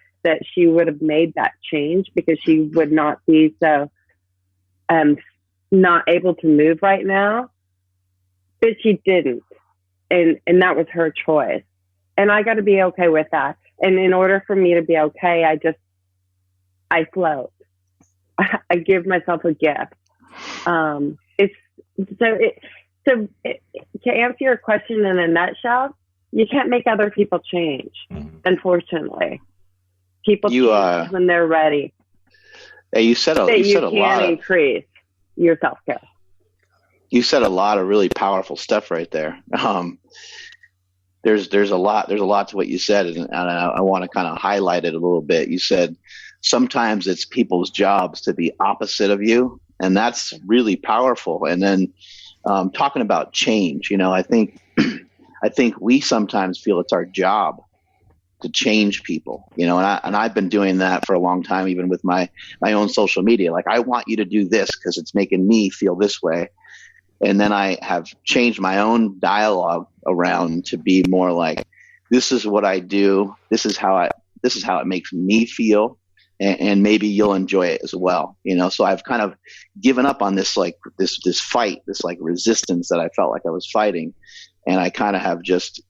she would have made that change, because she would not be so not able to move right now. But she didn't. And that was her choice. And I got to be okay with that. And in order for me to be okay, I float. I give myself a gift. So to answer your question in a nutshell, you can't make other people change, unfortunately. People change when they're ready. Hey, you said a lot. You can increase your self-care. You said a lot of really powerful stuff right there. There's a lot to what you said, and I want to kind of highlight it a little bit. You said sometimes it's people's jobs to be opposite of you, and that's really powerful. And then talking about change, I think we sometimes feel it's our job to change people, and I've been doing that for a long time, even with my own social media. Like, I want you to do this because it's making me feel this way. And then I have changed my own dialogue around to be more like, this is what I do. This is how it makes me feel. And maybe you'll enjoy it as well. So I've kind of given up on this, like this fight, this like resistance that I felt like I was fighting. And I kind of have just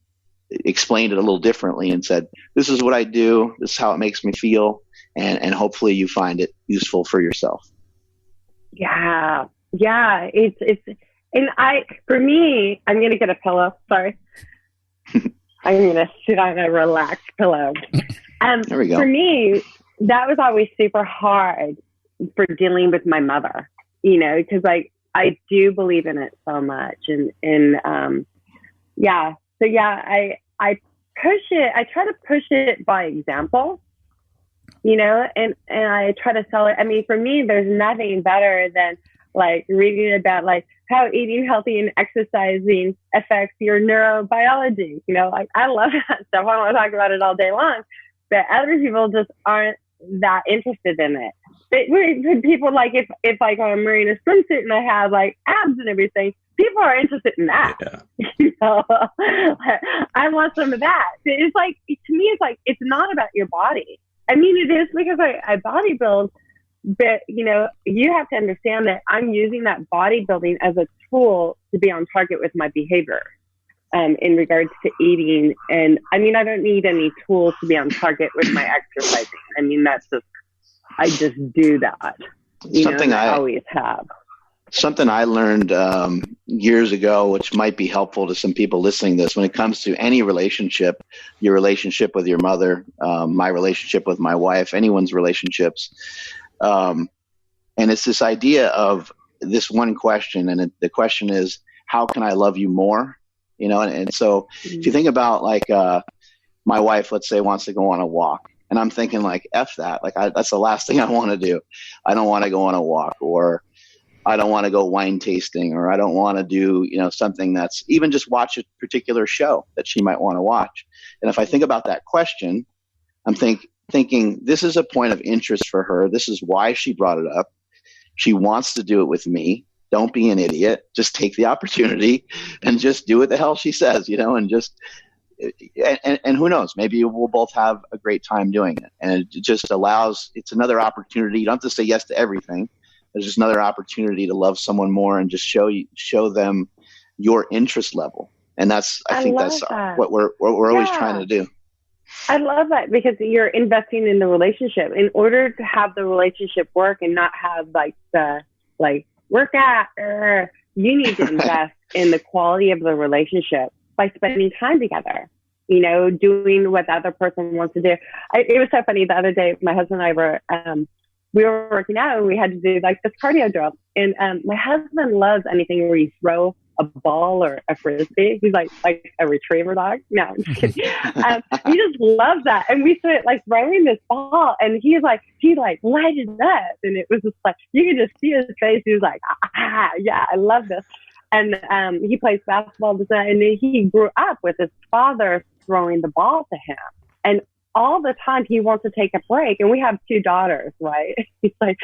explained it a little differently and said, this is what I do. This is how it makes me feel. And hopefully you find it useful for yourself. Yeah. Yeah. For me, I'm going to get a pillow. Sorry. I'm going to sit on a relaxed pillow. There we go. For me, that was always super hard for dealing with my mother, because I do believe in it so much. I push it. I try to push it by example, and I try to sell it. I mean, for me, there's nothing better than like reading about like how eating healthy and exercising affects your neurobiology. I love that stuff. I want to talk about it all day long, but other people just aren't that interested in it. But when people like, if like I'm wearing a swimsuit and I have like abs and everything, people are interested in that. Yeah. I want some of that. It's like, to me, it's like, it's not about your body. I mean, it is because I bodybuild, but you have to understand that I'm using that bodybuilding as a tool to be on target with my behavior. In regards to eating. And I mean, I don't need any tools to be on target with my exercising. I mean, I just do that. I always have. Something I learned years ago, which might be helpful to some people listening to this, when it comes to any relationship, your relationship with your mother, my relationship with my wife, anyone's relationships. And it's this idea of this one question. And the question is, how can I love you more? And so if you think about like my wife, let's say, wants to go on a walk, and I'm thinking like, F that. Like that's the last thing I want to do. I don't want to go on a walk, or I don't want to go wine tasting, or I don't want to do, something that's even just watch a particular show that she might want to watch. And if I think about that question, I'm thinking this is a point of interest for her. This is why she brought it up. She wants to do it with me. Don't be an idiot. Just take the opportunity and just do what the hell she says, and just, and who knows, maybe we'll both have a great time doing it. And it just it's another opportunity. You don't have to say yes to everything. There's just another opportunity to love someone more and just show them your interest level. And I think that's what we're always trying to do. I love that because you're investing in the relationship in order to have the relationship work and not have like the work out. You need to invest in the quality of the relationship by spending time together. Doing what the other person wants to do. It was so funny the other day. My husband and I we were working out and we had to do like this cardio drill. And my husband loves anything where you throw a ball or a frisbee. He's like a retriever dog. No, I'm just kidding. He just loves that. And we started like throwing this ball, and he lighted up, and it was just like you could just see his face. He was like, yeah, I love this. And he plays basketball, and he grew up with his father throwing the ball to him, and all the time he wants to take a break. And we have 2 daughters, right? He's like,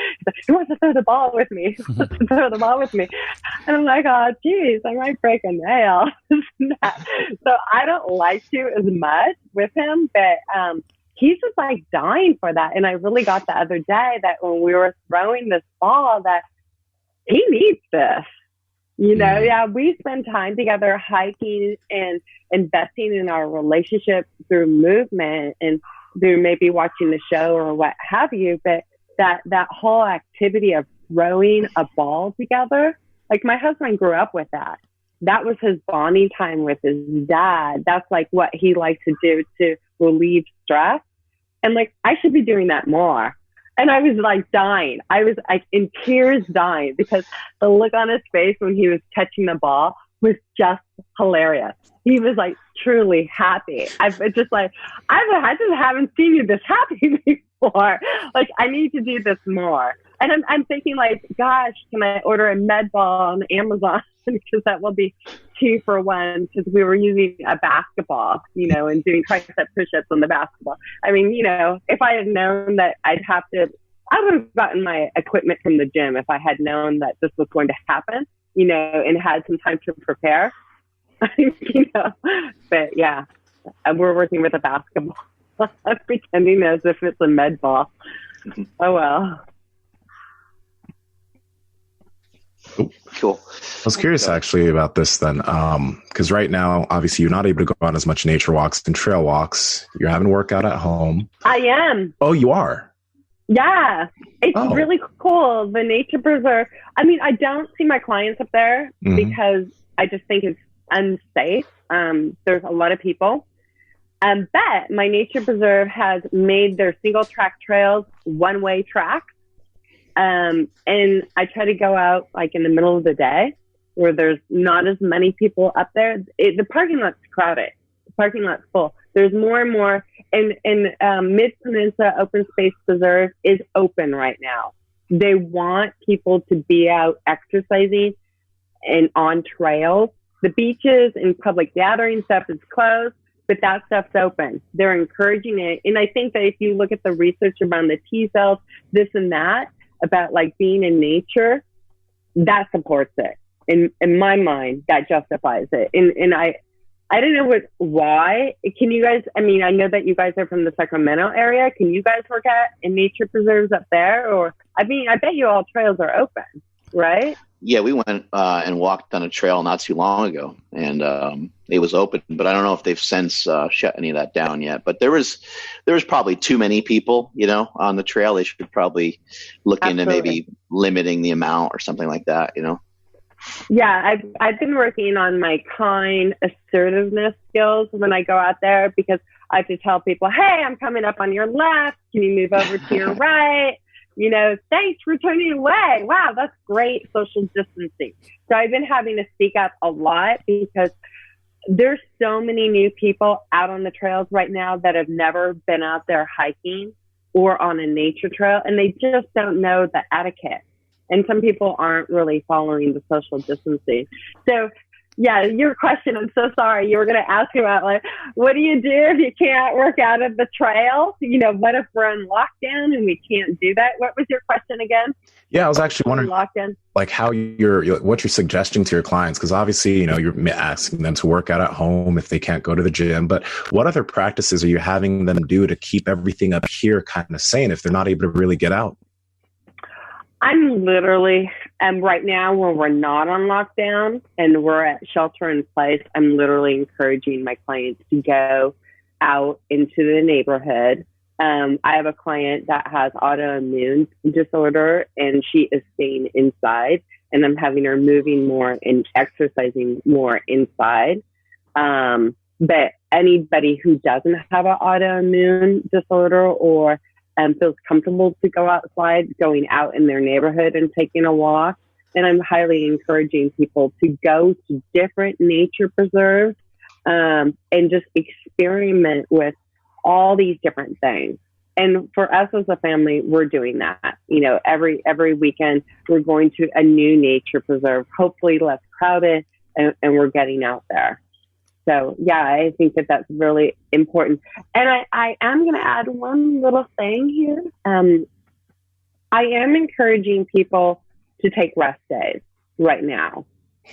he wants to throw the ball with me. And I'm like, oh, geez, I might break a nail. So I don't like to as much with him, but he's just like dying for that. And I really got the other day that when we were throwing this ball that he needs this. We spend time together hiking and investing in our relationship through movement and through maybe watching the show or what have you. But that whole activity of throwing a ball together, like my husband grew up with that. That was his bonding time with his dad. That's like what he liked to do to relieve stress. And like, I should be doing that more. And I was like dying. I was like in tears dying because the look on his face when he was catching the ball was just hilarious. He was like truly happy. I just haven't seen you this happy before. Like, I need to do this more. And I'm thinking like, gosh, can I order a med ball on Amazon? Because that will be 2 for 1, because we were using a basketball, and doing tricep push-ups on the basketball. I mean, if I had known that I would have gotten my equipment from the gym if I had known that this was going to happen, and had some time to prepare, But yeah, we're working with a basketball. I'm pretending as if it's a med ball. Oh, well. Cool. I was curious actually about this then, because right now, obviously, you're not able to go on as much nature walks and trail walks. You're having to work out at home. I am. Oh, you are? Yeah. It's really cool. The nature preserve. I mean, I don't see my clients up there because I just think it's unsafe. There's a lot of people. But my nature preserve has made their single track trails one-way tracks. And I try to go out like in the middle of the day where there's not as many people up there. The parking lot's crowded. The parking lot's full. There's more and more. And Mid-Peninsula Open Space Preserve is open right now. They want people to be out exercising and on trails. The beaches and public gathering stuff is closed, but that stuff's open. They're encouraging it. And I think that if you look at the research around the T cells, this and that, about like being in nature, that supports it. In my mind, that justifies it. And I don't know why. Can you guys, I mean, I know that you guys are from the Sacramento area. Can you guys work at in nature preserves up there? Or, I mean, I bet you all trails are open, right? Yeah, we went and walked on a trail not too long ago, and it was open. But I don't know if they've since shut any of that down yet. But there was probably too many people, on the trail. They should probably look into maybe limiting the amount or something like that, Yeah, I've been working on my kind assertiveness skills when I go out there, because I have to tell people, hey, I'm coming up on your left. Can you move over to your right? Thanks for turning away. Wow, that's great social distancing. So I've been having to speak up a lot because there's so many new people out on the trails right now that have never been out there hiking or on a nature trail, and they just don't know the etiquette. And some people aren't really following the social distancing. So, yeah, your question, I'm so sorry. You were going to ask about, like, what do you do if you can't work out at the trail? What if we're in lockdown and we can't do that? What was your question again? Yeah, I was actually wondering, like, how what you're suggesting to your clients, because obviously, you're asking them to work out at home if they can't go to the gym. But what other practices are you having them do to keep everything up here kind of sane if they're not able to really get out? I'm literally, right now when we're not on lockdown and we're at shelter in place, I'm literally encouraging my clients to go out into the neighborhood. I have a client that has autoimmune disorder, and she is staying inside, and I'm having her moving more and exercising more inside. But anybody who doesn't have an autoimmune disorder or feels comfortable to go outside, going out in their neighborhood and taking a walk. And I'm highly encouraging people to go to different nature preserves and just experiment with all these different things. And for us as a family, we're doing that. You know, every weekend we're going to a new nature preserve, hopefully less crowded, and we're getting out there. So, yeah, I think that that's really important. And I am going to add one little thing here. I am encouraging people to take rest days right now.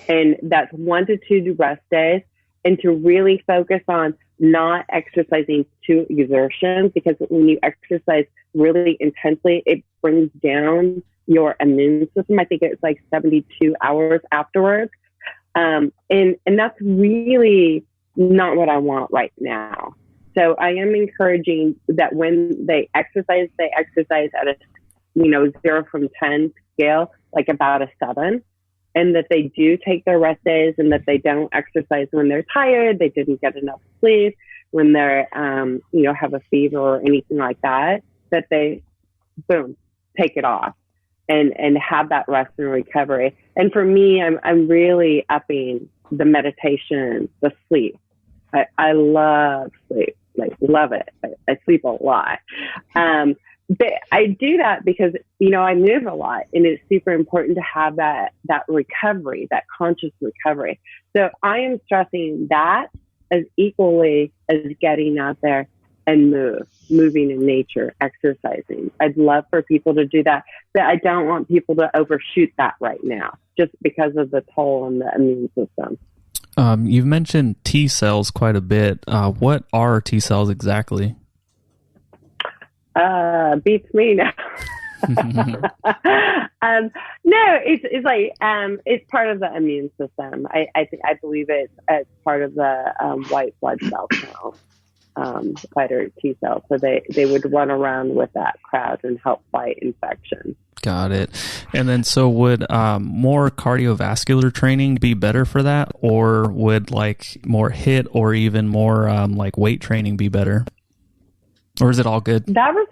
And that's 1 to 2 rest days, and to really focus on not exercising to exertion, because when you exercise really intensely, it brings down your immune system. I think it's like 72 hours afterwards. And that's really not what I want right now. So I am encouraging that when they exercise at a 0 from 10 scale, like about a 7, and that they do take their rest days, and that they don't exercise when they're tired, they didn't get enough sleep, when they're have a fever or anything like that, that they boom, take it off and have that rest and recovery. And for me, I'm really upping the meditation, the sleep. I love sleep, like love it. I sleep a lot. But I do that because, I move a lot, and it's super important to have that recovery, that conscious recovery. So I am stressing that as equally as getting out there and moving in nature, exercising. I'd love for people to do that, but I don't want people to overshoot that right now, just because of the toll on the immune system. You've mentioned T cells quite a bit. What are T cells exactly? Beats me now. No, it's like it's part of the immune system. I believe it's part of the white blood cell count, fighter T cells. So they would run around with that crowd and help fight infection. Got it. And then, so would more cardiovascular training be better for that, or would like more HIIT or even more like weight training be better, or is it all good? That was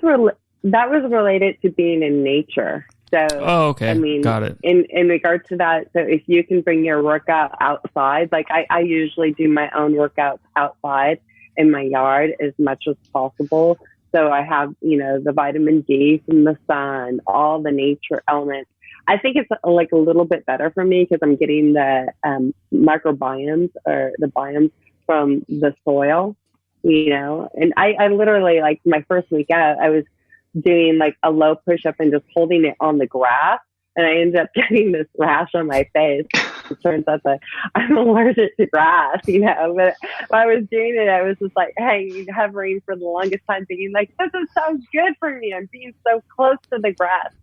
related to being in nature. So, okay. I mean, got it. In regard to that, so if you can bring your workout outside, like I usually do my own workouts outside in my yard as much as possible. So I have, the vitamin D from the sun, all the nature elements. I think it's like a little bit better for me because I'm getting the microbiomes or the biomes from the soil, and I literally, like my first week out, I was doing like a low push-up and just holding it on the grass, and I ended up getting this rash on my face. It turns out that I'm allergic to grass, but while I was doing it, I was just like, hey, hovering for the longest time, thinking like, this is so good for me. I'm being so close to the grass.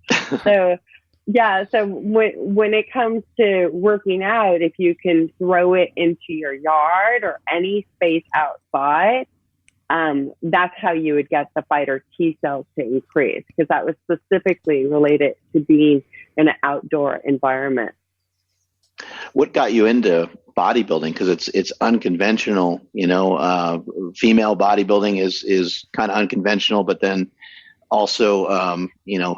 So yeah. So when it comes to working out, if you can throw it into your yard or any space outside, that's how you would get the fighter T cells to increase, because that was specifically related to being in an outdoor environment. What got you into bodybuilding? Because it's unconventional, female bodybuilding is kind of unconventional, but then also,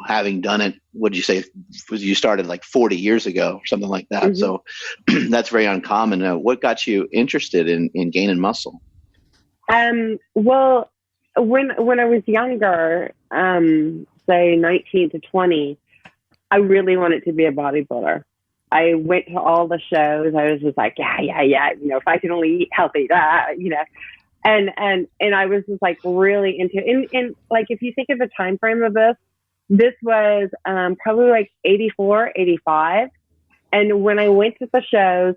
having done it, what did you say? You started like 40 years ago or something like that. Mm-hmm. So that's very uncommon. What got you interested in gaining muscle? Well, when I was younger, say 19 to 20, I really wanted to be a bodybuilder. I went to all the shows. I was just like, yeah. If I could only eat healthy, and I was just like really into it. And like, if you think of the time frame of this was probably like 84, 85. And when I went to the shows,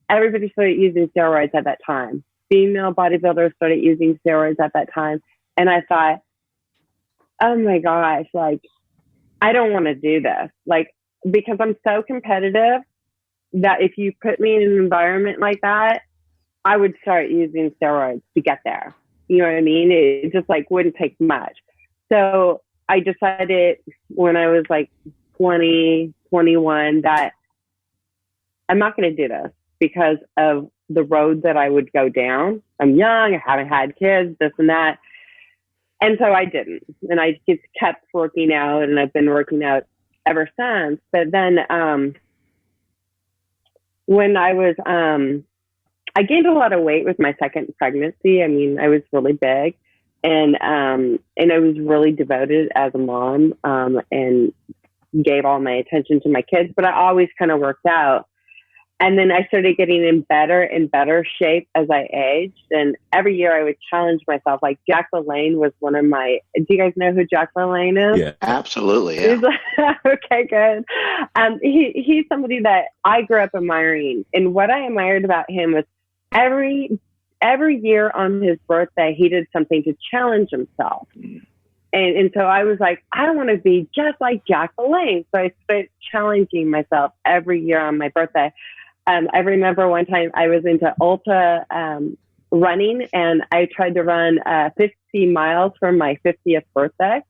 everybody started using steroids at that time. Female bodybuilders started using steroids at that time. And I thought, oh my gosh, like, I don't want to do this. Like, because I'm so competitive that if you put me in an environment like that, I would start using steroids to get there. You know what I mean? It just like wouldn't take much. So I decided when I was like 20, 21 that I'm not going to do this because of the road that I would go down. I'm young, I haven't had kids, this and that. And so I didn't. And I just kept working out, and I've been working out ever since. But then when I was, I gained a lot of weight with my second pregnancy. I mean, I was really big, and I was really devoted as a mom, and gave all my attention to my kids, but I always kind of worked out. And then I started getting in better and better shape as I aged. And every year I would challenge myself. Like Jack LaLanne was one of my, do you guys know who Jack LaLanne is? Yeah, absolutely. Yeah. Okay, good. He's somebody that I grew up admiring. And what I admired about him was every year on his birthday, he did something to challenge himself. And so I was like, I want to be just like Jack LaLanne. So I started challenging myself every year on my birthday. I remember one time I was into ultra running, and I tried to run 50 miles for my 50th birthday.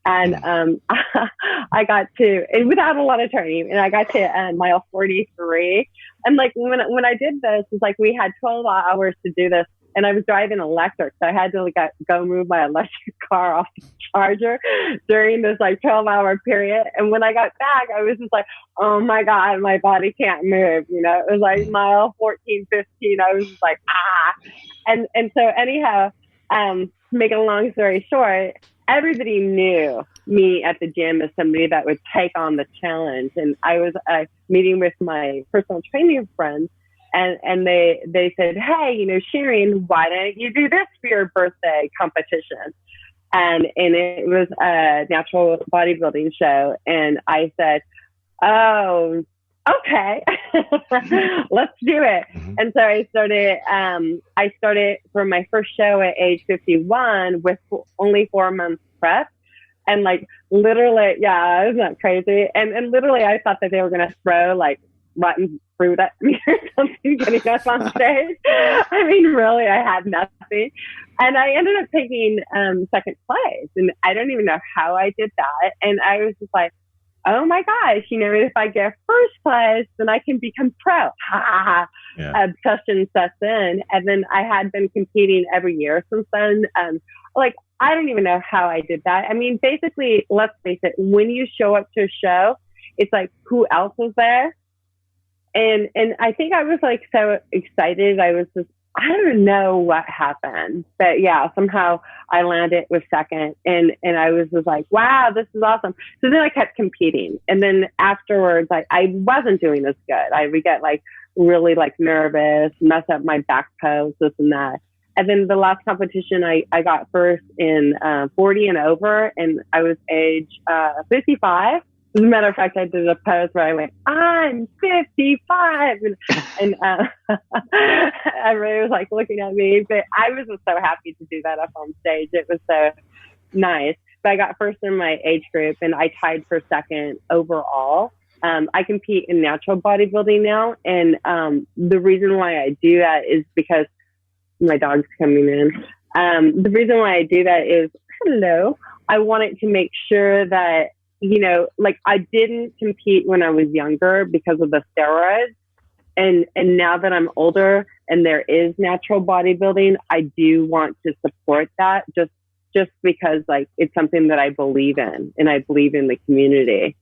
And I got to, and without a lot of turning, and I got to mile 43. And like when I did this, it's like we had 12 hours to do this. And I was driving electric, so I had to go move my electric car off the charger during this like 12-hour period. And when I got back, I was just like, oh my God, my body can't move. You know, it was like mile 14, 15. I was just like, ah. And so anyhow, making a long story short, everybody knew me at the gym as somebody that would take on the challenge. And I was meeting with my personal training friends. And they said, hey, you know, Sherian, why don't you do this for your birthday competition? And it was a natural bodybuilding show. And I said, oh, okay, let's do it. Mm-hmm. And so I started for my first show at age 51 with only 4 months prep. And like literally, yeah, isn't that crazy? And literally I thought that they were going to throw like rotten fruit at me or something getting us on stage. I mean, really, I had nothing. And I ended up taking second place. And I don't even know how I did that. And I was just like, oh my gosh, you know, if I get first place, then I can become pro. Yeah. Obsession sets in. And then I had been competing every year since then. Like, I don't even know how I did that. I mean, basically, let's face it, when you show up to a show, it's like, who else was there? And I think I was like so excited. I was just, I don't know what happened, but yeah, somehow I landed with second, and I was just like, wow, this is awesome. So then I kept competing. And then afterwards, I wasn't doing as good. I would get like really like nervous, mess up my back pose, this and that. And then the last competition, I got first in 40 and over, and I was age 55. As a matter of fact, I did a pose where I went, I'm 55. And everybody was like looking at me. But I was just so happy to do that up on stage. It was so nice. But I got first in my age group, and I tied for second overall. I compete in natural bodybuilding now. And the reason why I do that is because my dog's coming in. The reason why I do that is, hello, I wanted to make sure that, you know, like I didn't compete when I was younger because of the steroids. And now that I'm older and there is natural bodybuilding, I do want to support that just because like it's something that I believe in, and I believe in the community.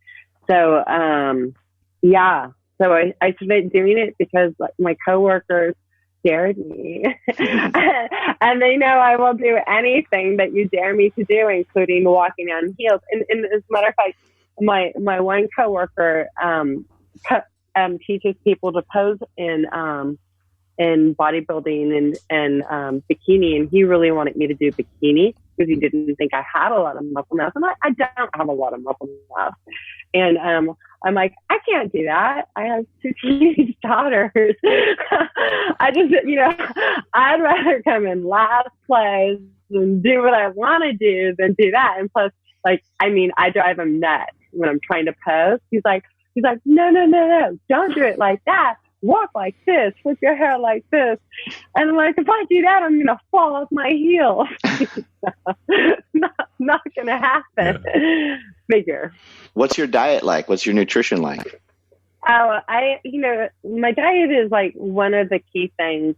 So, yeah. So I started doing it because like my coworkers scared me. And they know I will do anything that you dare me to do, including walking on heels. And as a matter of fact, my one coworker teaches people to pose in bodybuilding and bikini, and he really wanted me to do bikini because he didn't think I had a lot of muscle mass, and I don't have a lot of muscle mass. And I'm like, I can't do that. I have 2 teenage daughters. I just, you know, I'd rather come in last place and do what I want to do than do that. And plus, like, I mean, I drive him nuts when I'm trying to pose. He's like, no, don't do it like that. walk like this, flip your hair like this. And I'm like, if I do that, I'm going to fall off my heels. not going to happen. Yeah. Figure. What's your diet like? What's your nutrition like? My diet is like one of the key things.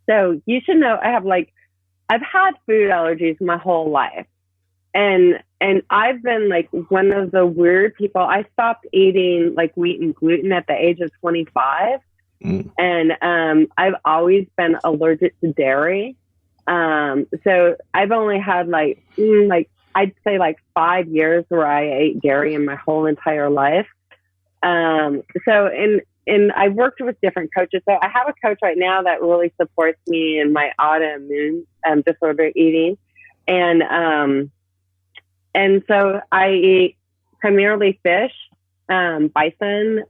So you should know I've had food allergies my whole life. And I've been like one of the weird people. I stopped eating like wheat and gluten at the age of 25. And I've always been allergic to dairy. So I've only had I'd say like 5 years where I ate dairy in my whole entire life. And I've worked with different coaches. So I have a coach right now that really supports me in my autoimmune disorder eating. And so I eat primarily fish, bison,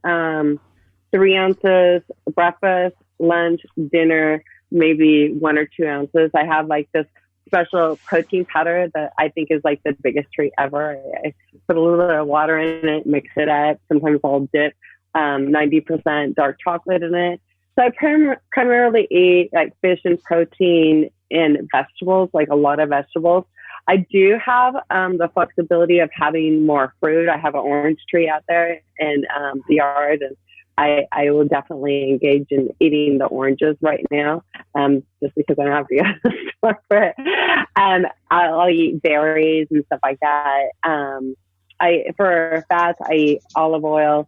3 ounces, breakfast, lunch, dinner, maybe 1 or 2 ounces. I have like this special protein powder that I think is like the biggest treat ever. I put a little bit of water in it, mix it up. Sometimes I'll dip 90% dark chocolate in it. So I primarily eat like fish and protein and vegetables, like a lot of vegetables. I do have the flexibility of having more fruit. I have an orange tree out there in the yard, and I will definitely engage in eating the oranges right now, just because I don't have to go to the store for it. I'll eat berries and stuff like that. For fats, I eat olive oil,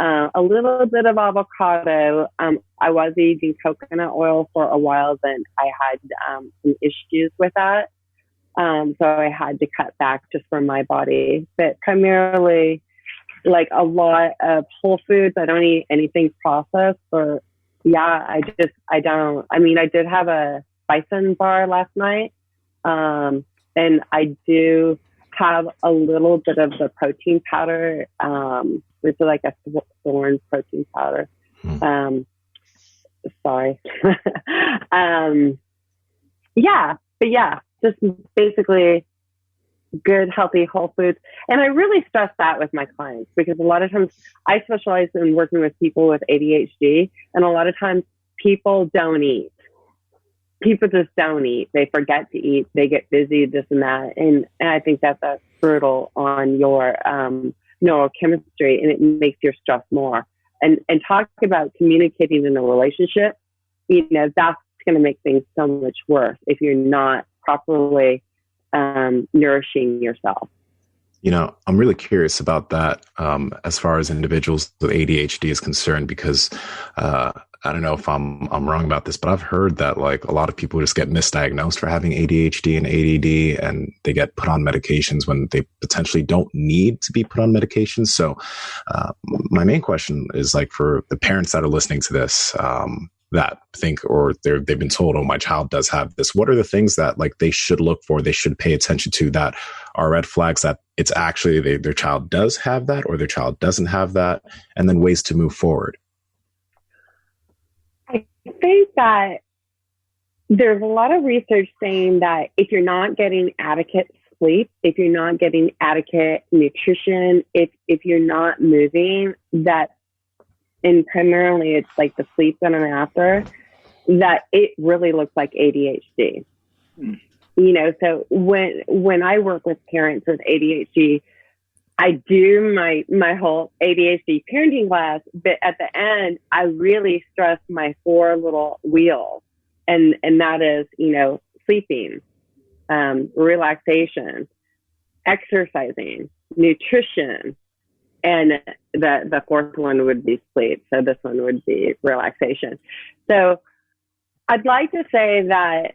a little bit of avocado. I was eating coconut oil for a while, then I had some issues with that. So I had to cut back just for my body, but primarily like a lot of whole foods. I don't eat anything processed I did have a bison bar last night. And I do have a little bit of the protein powder, which is like a thorn protein powder. Sorry. Just basically good, healthy, whole foods. And I really stress that with my clients, because a lot of times I specialize in working with people with ADHD, and a lot of times people don't eat. People just don't eat. They forget to eat. They get busy, this and that. And I think that's brutal on your neurochemistry, and it makes your stress more. And talk about communicating in a relationship, that's going to make things so much worse if you're not properly nourishing yourself. I'm really curious about that as far as individuals with ADHD is concerned, because I don't know if I'm wrong about this, but I've heard that like a lot of people just get misdiagnosed for having ADHD and ADD, and they get put on medications when they potentially don't need to be put on medications. So my main question is like for the parents that are listening to this, that think, or they've been told, oh, my child does have this. What are the things that like they should look for, they should pay attention to, that are red flags that it's actually their child does have that, or their child doesn't have that, and then ways to move forward? I think that there's a lot of research saying that if you're not getting adequate sleep, if you're not getting adequate nutrition, if you're not moving, and primarily it's like the sleep that I'm after, that it really looks like ADHD. So when I work with parents with ADHD, I do my whole ADHD parenting class, but at the end, I really stress my 4 little wheels. And that is, sleeping, relaxation, exercising, nutrition, and the 4th one would be sleep. So this one would be relaxation. So I'd like to say that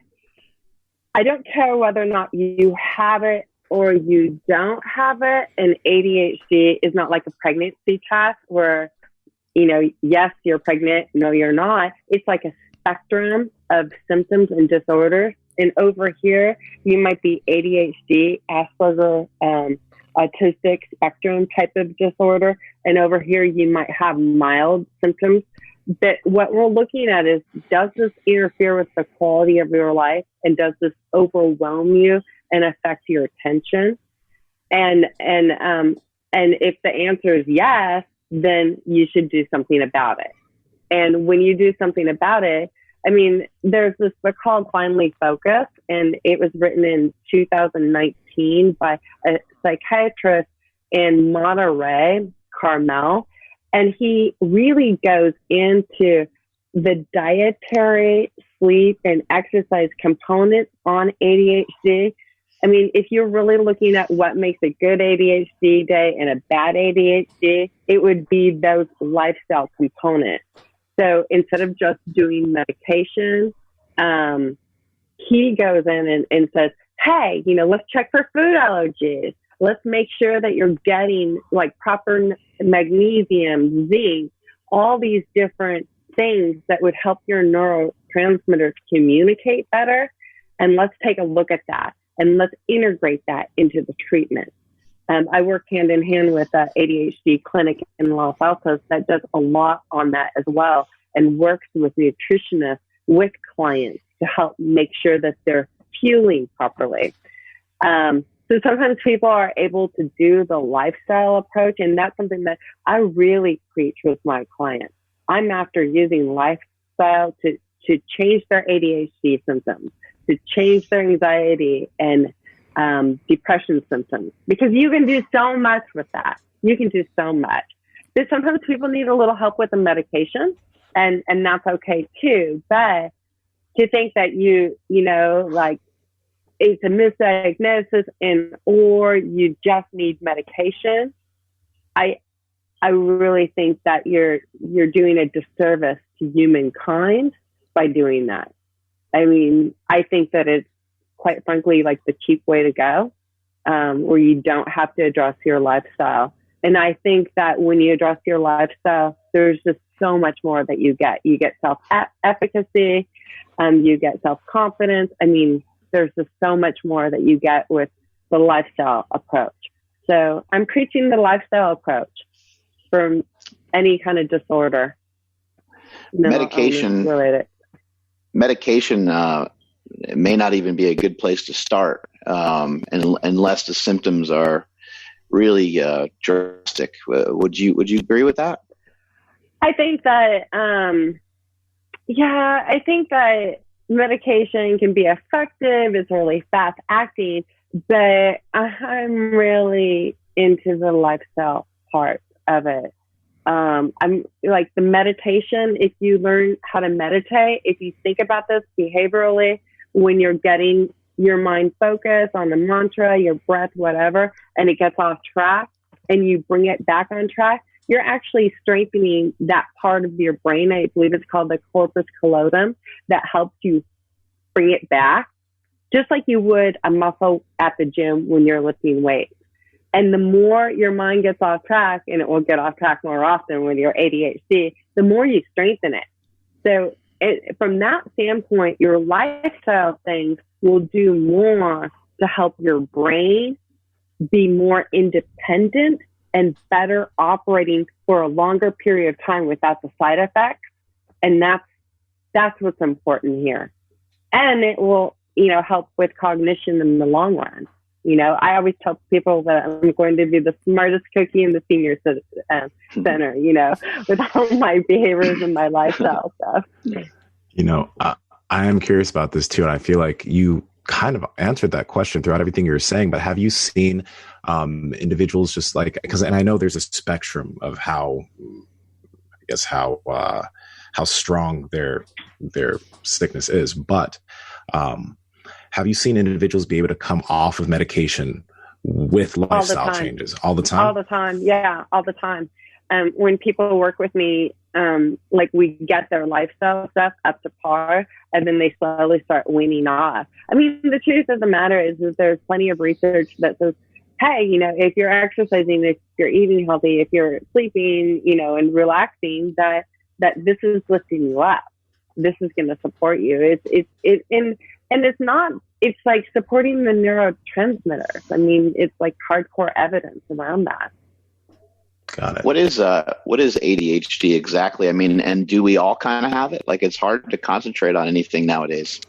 I don't care whether or not you have it or you don't have it. And ADHD is not like a pregnancy test where, yes, you're pregnant. No, you're not. It's like a spectrum of symptoms and disorders. And over here, you might be ADHD, Asperger, autistic spectrum type of disorder. And over here, you might have mild symptoms. But what we're looking at is, does this interfere with the quality of your life? And does this overwhelm you and affect your attention? And if the answer is yes, then you should do something about it. And when you do something about it, I mean, there's this book called Finally Focus, and it was written in 2019 by a psychiatrist in Monterey, Carmel. And he really goes into the dietary, sleep, and exercise components on ADHD. I mean, if you're really looking at what makes a good ADHD day and a bad ADHD, it would be those lifestyle components. So instead of just doing medication, he goes in and says, hey, let's check for food allergies. Let's make sure that you're getting like proper magnesium, zinc, all these different things that would help your neurotransmitters communicate better. And let's take a look at that and let's integrate that into the treatment. I work hand in hand with an ADHD clinic in Los Altos that does a lot on that as well and works with nutritionists with clients to help make sure that they're fueling properly. So sometimes people are able to do the lifestyle approach, and that's something that I really preach with my clients. I'm after using lifestyle to change their ADHD symptoms, to change their anxiety and depression symptoms, because you can do so much with that. You can do so much. But sometimes people need a little help with the medication, and that's okay too. But to think that like it's a misdiagnosis or you just need medication, I really think that you're doing a disservice to humankind by doing that. I mean, I think that it's quite frankly like the cheap way to go, where you don't have to address your lifestyle. And I think that when you address your lifestyle, there's just so much more that you get. You get self-efficacy, you get self-confidence. I mean, there's just so much more that you get with the lifestyle approach. So I'm preaching the lifestyle approach from any kind of disorder. Medication may not even be a good place to start, unless the symptoms are really drastic. Would you agree with that? I think that, I think that medication can be effective. It's really fast acting, but I'm really into the lifestyle part of it. I'm like the meditation. If you learn how to meditate, if you think about this behaviorally, when you're getting your mind focused on the mantra, your breath, whatever, and it gets off track and you bring it back on track, you're actually strengthening that part of your brain. I believe it's called the corpus callosum, that helps you bring it back, just like you would a muscle at the gym when you're lifting weights. And the more your mind gets off track, and it will get off track more often when you're ADHD, the more you strengthen it. So from that standpoint, your lifestyle things will do more to help your brain be more independent and better operating for a longer period of time without the side effects. And that's what's important here. And it will, help with cognition in the long run. I always tell people that I'm going to be the smartest cookie in the senior center, with all my behaviors and my lifestyle stuff. I am curious about this too. And I feel like you kind of answered that question throughout everything you were saying, but have you seen individuals just like, and I know there's a spectrum of how strong their sickness is, but have you seen individuals be able to come off of medication with lifestyle changes all the time? All the time. Yeah, all the time. When people work with me, like we get their lifestyle stuff up to par, and then they slowly start weaning off. I mean, the truth of the matter is that there's plenty of research that says, hey, if you're exercising, if you're eating healthy, if you're sleeping, and relaxing, that this is lifting you up. This is going to support you. And it's like supporting the neurotransmitters. I mean, it's like hardcore evidence around that. Got it. What is ADHD exactly? I mean, and do we all kind of have it? Like, it's hard to concentrate on anything nowadays.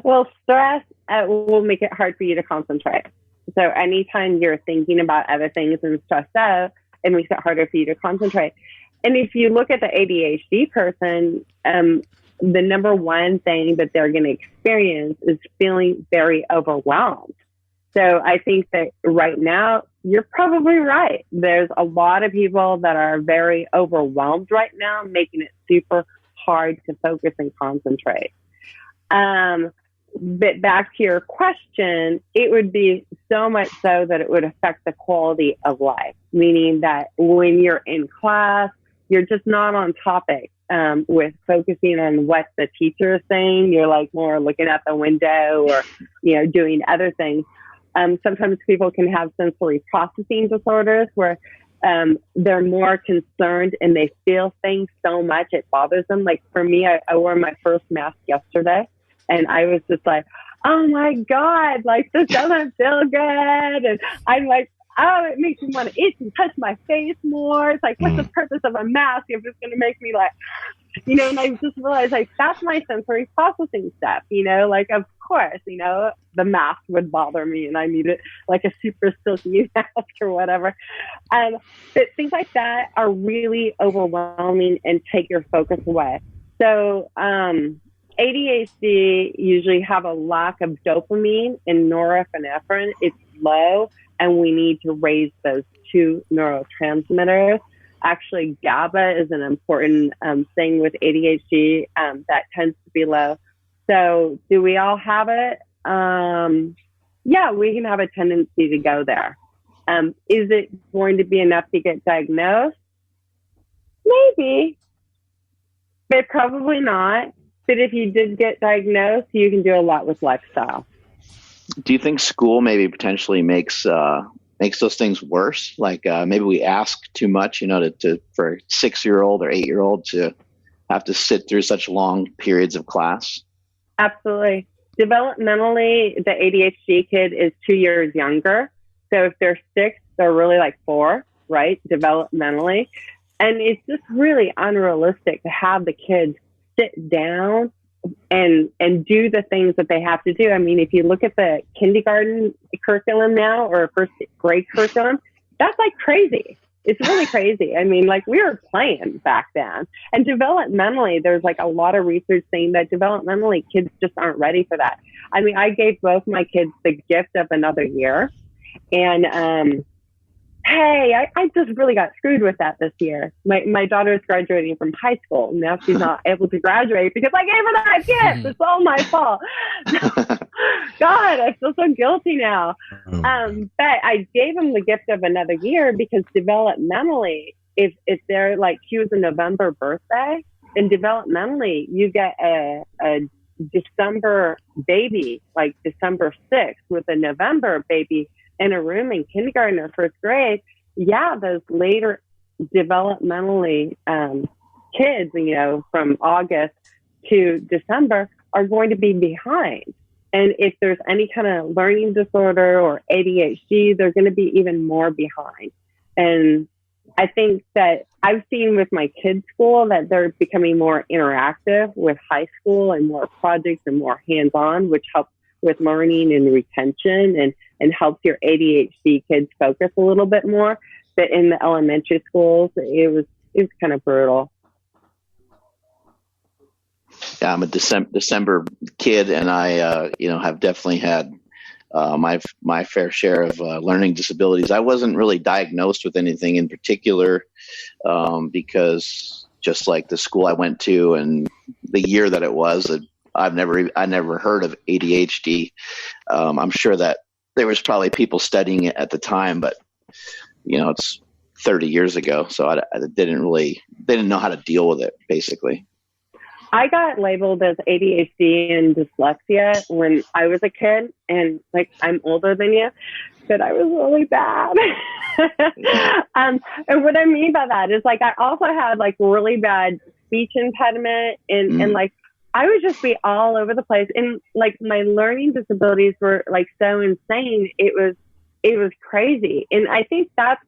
Well, stress will make it hard for you to concentrate. So anytime you're thinking about other things and stressed out, it makes it harder for you to concentrate. And if you look at the ADHD person, the number one thing that they're going to experience is feeling very overwhelmed. So I think that right now, you're probably right. There's a lot of people that are very overwhelmed right now, making it super hard to focus and concentrate. But back to your question, it would be so much so that it would affect the quality of life, meaning that when you're in class, you're just not on topic with focusing on what the teacher is saying. You're like more looking out the window or, doing other things. Sometimes people can have sensory processing disorders where they're more concerned and they feel things so much it bothers them. Like for me, I wore my first mask yesterday and I was just like, oh my God, like this doesn't feel good. And I'm like, oh, it makes me want to itch and touch my face more. It's like, what's the purpose of a mask if it's going to make me like, and I just realized like that's my sensory processing stuff, like of course, the mask would bother me and I needed like a super silky mask or whatever. But things like that are really overwhelming and take your focus away. So ADHD usually have a lack of dopamine and norepinephrine. It's low and we need to raise those two neurotransmitters. Actually, GABA is an important thing with ADHD that tends to be low. So do we all have it? Yeah, we can have a tendency to go there. Is it going to be enough to get diagnosed? Maybe, but probably not. But if you did get diagnosed, you can do a lot with lifestyle. Do you think school maybe potentially makes those things worse? Like maybe we ask too much, for a 6-year-old or 8-year-old to have to sit through such long periods of class? Absolutely. Developmentally, the ADHD kid is 2 years younger. So if they're 6, they're really like 4, right? Developmentally. And it's just really unrealistic to have the kids sit down and do the things that they have to do. I mean, if you look at the kindergarten curriculum now or first grade curriculum, that's like crazy. It's really crazy. I mean, like we were playing back then. And developmentally, there's like a lot of research saying that developmentally kids just aren't ready for that. I mean, I gave both my kids the gift of another year. And hey, I just really got screwed with that this year. My daughter is graduating from high school. And now she's not able to graduate because I gave her that gift. It's all my fault. God, I feel so guilty now. But I gave him the gift of another year because developmentally, if they're like, she was a November birthday, then developmentally you get a December baby, like December 6th with a November baby in a room in kindergarten or first grade. Yeah, those later developmentally kids, from August to December are going to be behind. And if there's any kind of learning disorder or ADHD, they're going to be even more behind. And I think that I've seen with my kids' school that they're becoming more interactive with high school and more projects and more hands-on, which helps with learning and retention and helps your ADHD kids focus a little bit more. But in the elementary schools, it was kind of brutal. Yeah, I'm a December kid, and I, have definitely had my fair share of learning disabilities. I wasn't really diagnosed with anything in particular because just like the school I went to and the year that it was, I never heard of ADHD. I'm sure that there was probably people studying it at the time, but it's 30 years ago, so I didn't know how to deal with it, basically. I got labeled as ADHD and dyslexia when I was a kid, and like I'm older than you, but I was really bad. And what I mean by that is like I also had like really bad speech impediment and like I would just be all over the place, and like my learning disabilities were like so insane. It was crazy, and I think that's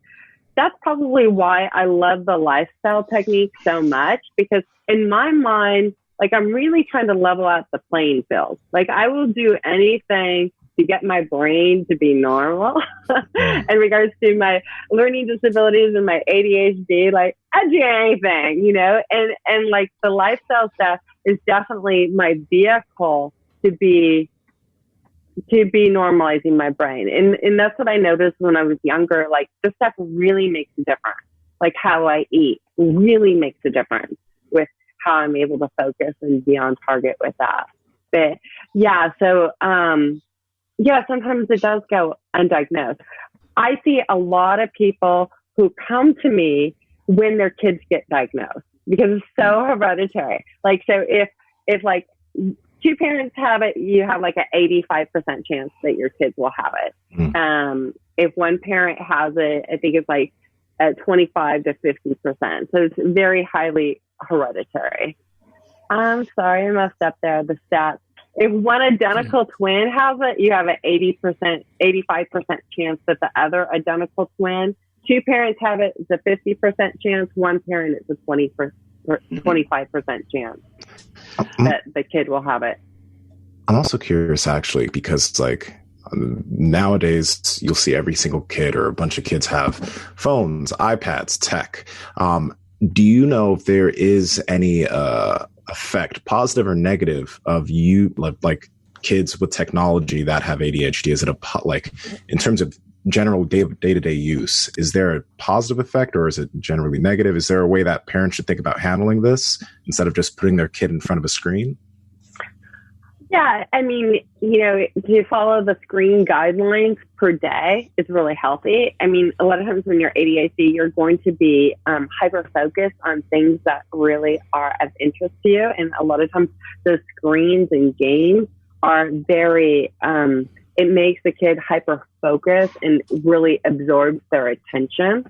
probably why I love the lifestyle technique so much, because in my mind, like I'm really trying to level out the playing field. Like I will do anything to get my brain to be normal in regards to my learning disabilities and my ADHD, like I'd do anything, you know, and like the lifestyle stuff is definitely my vehicle to be normalizing my brain. And that's what I noticed when I was younger. Like this stuff really makes a difference. Like how I eat really makes a difference with how I'm able to focus and be on target with that. But yeah, so, yeah, sometimes it does go undiagnosed. I see a lot of people who come to me when their kids get diagnosed because it's so hereditary. Like, so if like two parents have it, you have like an 85% chance that your kids will have it. If one parent has it, I think it's like at 25 to 50%. So it's very highly hereditary. I'm sorry, I messed up there, the stats. If one identical twin has it, you have an 80%, 85% chance that the other identical twin. Two parents have it, it's a 50% chance. One parent, it's a 25% chance that the kid will have it. I'm also curious, actually, because like nowadays you'll see every single kid or a bunch of kids have phones, iPads, tech. Do you know if there is any effect, positive or negative, of you like kids with technology that have ADHD? Is it like in terms of general day-to-day use, is there a positive effect or is it generally negative? Is there a way that parents should think about handling this instead of just putting their kid in front of a screen? Yeah, I mean, you know, to follow the screen guidelines per day is really healthy. I mean, a lot of times when you're ADHD, you're going to be hyper-focused on things that really are of interest to you. And a lot of times those screens and games are very, it makes the kid hyper-focused and really absorbs their attention.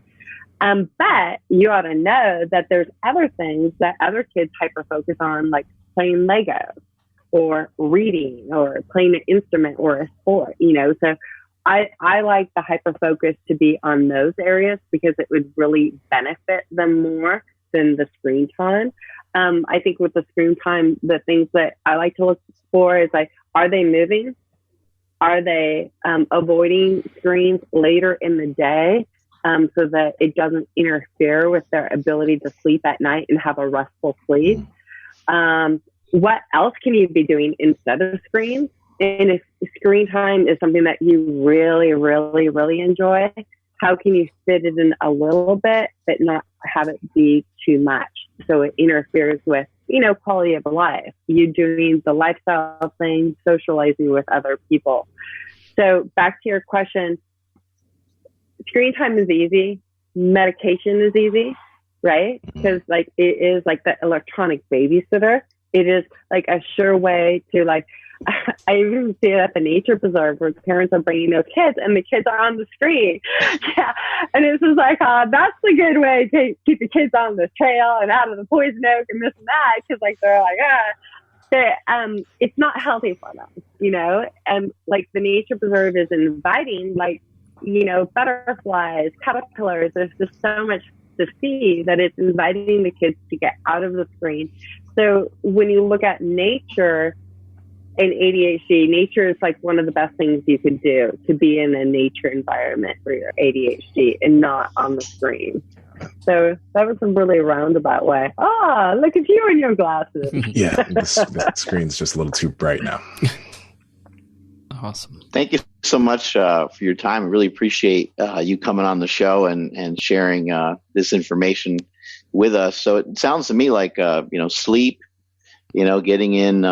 But you ought to know that there's other things that other kids hyper-focus on, like playing Legos, or reading, or playing an instrument, or a sport, you know. So I like the hyper-focus to be on those areas because it would really benefit them more than the screen time. I think with the screen time, the things that I like to look for is like, are they moving? Are they avoiding screens later in the day so that it doesn't interfere with their ability to sleep at night and have a restful sleep? What else can you be doing instead of screens? And if screen time is something that you really, really, really enjoy, how can you fit it in a little bit, but not have it be too much? So it interferes with, you know, quality of life. You doing the lifestyle thing, socializing with other people. So back to your question, screen time is easy. Medication is easy, right? Because like it is like the electronic babysitter. It is like a sure way to like, I even see it at the nature preserve where parents are bringing their kids and the kids are on the screen. Yeah. And it's just like, that's a good way to keep the kids on the trail and out of the poison oak and this and that. Cause like, they're like, it's not healthy for them, you know? And like the nature preserve is inviting, like, you know, butterflies, caterpillars. There's just so much to see that it's inviting the kids to get out of the screen. So when you look at nature and ADHD, nature is like one of the best things you could do, to be in a nature environment for your ADHD and not on the screen. So that was a really roundabout way. Look at you in your glasses. Yeah, the screen's just a little too bright now. Awesome. Thank you so much for your time. I really appreciate you coming on the show and sharing this information with us. So it sounds to me like, sleep, getting in,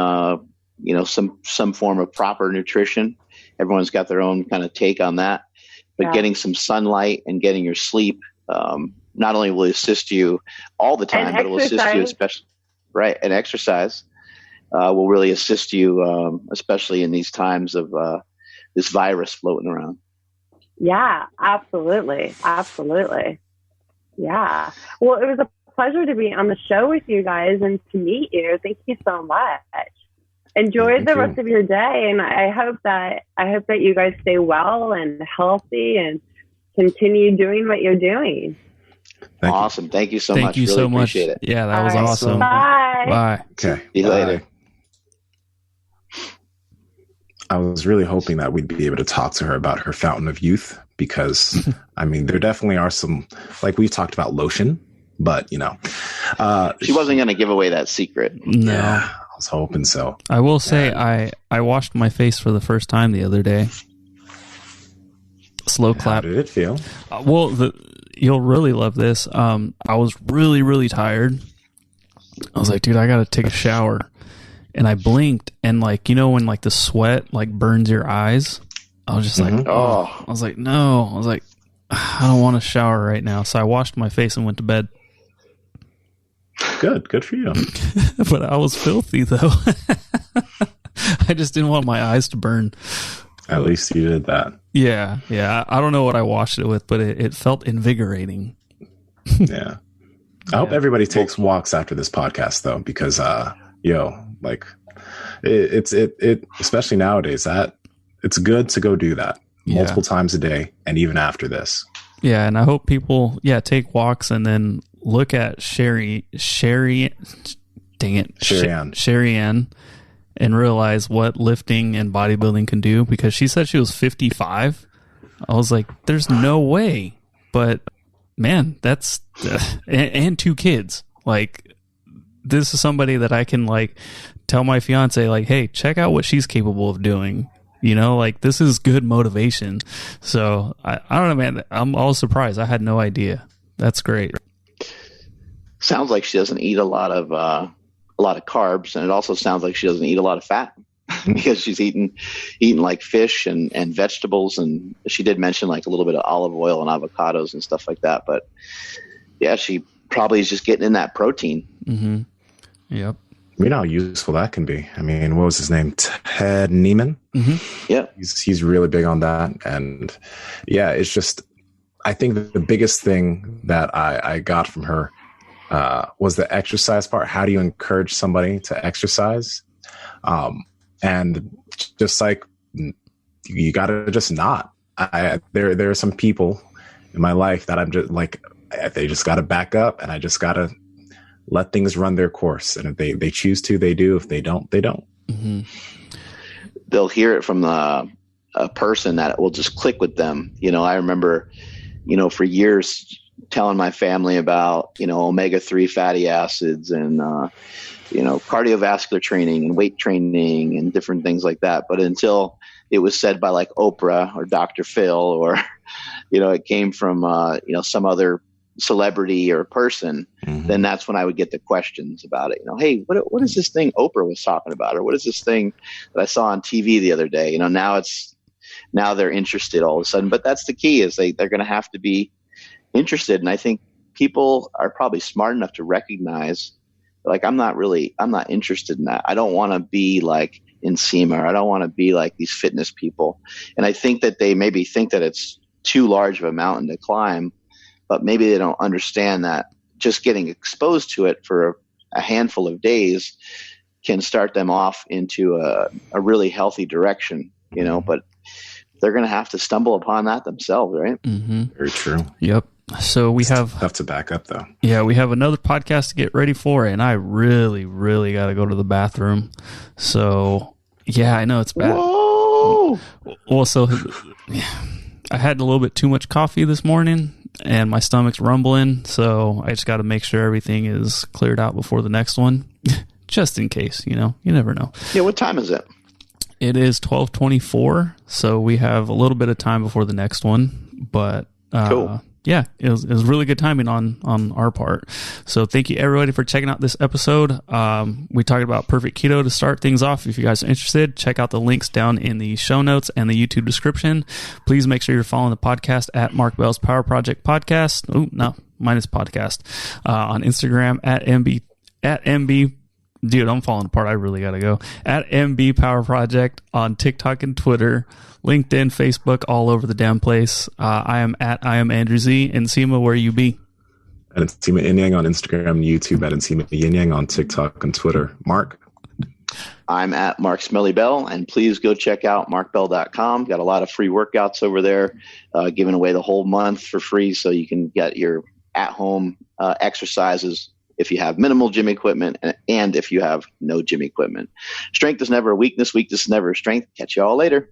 some form of proper nutrition. Everyone's got their own kind of take on that, but getting some sunlight and getting your sleep, not only will assist you all the time, but it will assist you especially, right. And exercise will really assist you, especially in these times of this virus floating around. Yeah, absolutely. Absolutely. Yeah. Well, it was a pleasure to be on the show with you guys and to meet you. Thank you so much. Enjoy the rest of your day. And I hope that you guys stay well and healthy and continue doing what you're doing. Awesome. Thank you so much. Thank you really so much. Appreciate it. Yeah, that was awesome. Bye. Bye. Okay. See you later. I was really hoping that we'd be able to talk to her about her fountain of youth, because I mean, there definitely are some, like we've talked about lotion, but you know, she wasn't going to give away that secret. No. Yeah, I was hoping so. I will say I washed my face for the first time the other day. Slow clap. How did it feel? You'll really love this. I was really, really tired. I was like, dude, I got to take a shower. And I blinked, and like, you know, when like the sweat like burns your eyes, I was just like, I was like, no. I was like, I don't want to shower right now. So I washed my face and went to bed. Good for you. But I was filthy though. I just didn't want my eyes to burn. At least you did that. Yeah. I don't know what I washed it with, but it felt invigorating. Yeah. I hope everybody takes walks after this podcast though, because like it especially nowadays, that it's good to go do that multiple times a day, and even after this. Yeah, and I hope people take walks and then look at Sherian and realize what lifting and bodybuilding can do, because she said she was 55. I was like, there's no way. But man, that's and 2 kids. Like, this is somebody that I can like tell my fiance, like, hey, check out what she's capable of doing. You know, like, this is good motivation. So I don't know, man. I'm all surprised. I had no idea. That's great. Sounds like she doesn't eat a lot of carbs, and it also sounds like she doesn't eat a lot of fat because she's eating like fish and vegetables, and she did mention like a little bit of olive oil and avocados and stuff like that. But yeah, she probably is just getting in that protein. Mm-hmm. Yep. You know how useful that can be. I mean, what was his name? Ted Neiman. Mm-hmm. Yeah, he's really big on that, and yeah, it's just, I think the biggest thing that I got from her was the exercise part. How do you encourage somebody to exercise? And just like, you gotta just not. There are some people in my life that I'm just like, they just gotta back up, and I just gotta let things run their course. And if they choose to, they do. If they don't, they don't. Mm-hmm. They'll hear it from a person that will just click with them. You know, I remember, for years telling my family about, omega-3 fatty acids and, cardiovascular training and weight training and different things like that. But until it was said by like Oprah or Dr. Phil, or, it came from, some other celebrity or person, then that's when I would get the questions about it. Hey, what is this thing Oprah was talking about? Or what is this thing that I saw on TV the other day? Now they're interested all of a sudden. But that's the key, is they're going to have to be interested. And I think people are probably smart enough to recognize, like, I'm not interested in that. I don't want to be like Nsima, or I don't want to be like these fitness people. And I think that they maybe think that it's too large of a mountain to climb, but maybe they don't understand that just getting exposed to it for a handful of days can start them off into a really healthy direction, but they're going to have to stumble upon that themselves, right? Mm-hmm. Very true. Yep. So we have tough to back up though. Yeah, we have another podcast to get ready for, and I really, really got to go to the bathroom. So yeah, I know it's bad. Whoa! Also, I had a little bit too much coffee this morning, and my stomach's rumbling. So I just got to make sure everything is cleared out before the next one, just in case. You never know. Yeah. What time is it? It is 12:24, so we have a little bit of time before the next one. But cool. Yeah, it was really good timing on our part. So thank you everybody for checking out this episode. We talked about perfect keto to start things off. If you guys are interested, check out the links down in the show notes and the YouTube description. Please make sure you're following the podcast at Mark Bell's Power Project Podcast. Oh, no, mine is podcast. On Instagram at MB. Dude, I'm falling apart. I really got to go. At MB Power Project on TikTok and Twitter, LinkedIn, Facebook, all over the damn place. I am Andrew Z. Nsima, where you be? At Nsima Inyang on Instagram and YouTube, at Nsima Inyang on TikTok and Twitter. Mark? I'm at Mark Smelly Bell, and please go check out markbell.com. Got a lot of free workouts over there, giving away the whole month for free, so you can get your at-home exercises if you have minimal gym equipment, and if you have no gym equipment. Strength is never a weakness. Weakness is never a strength. Catch you all later.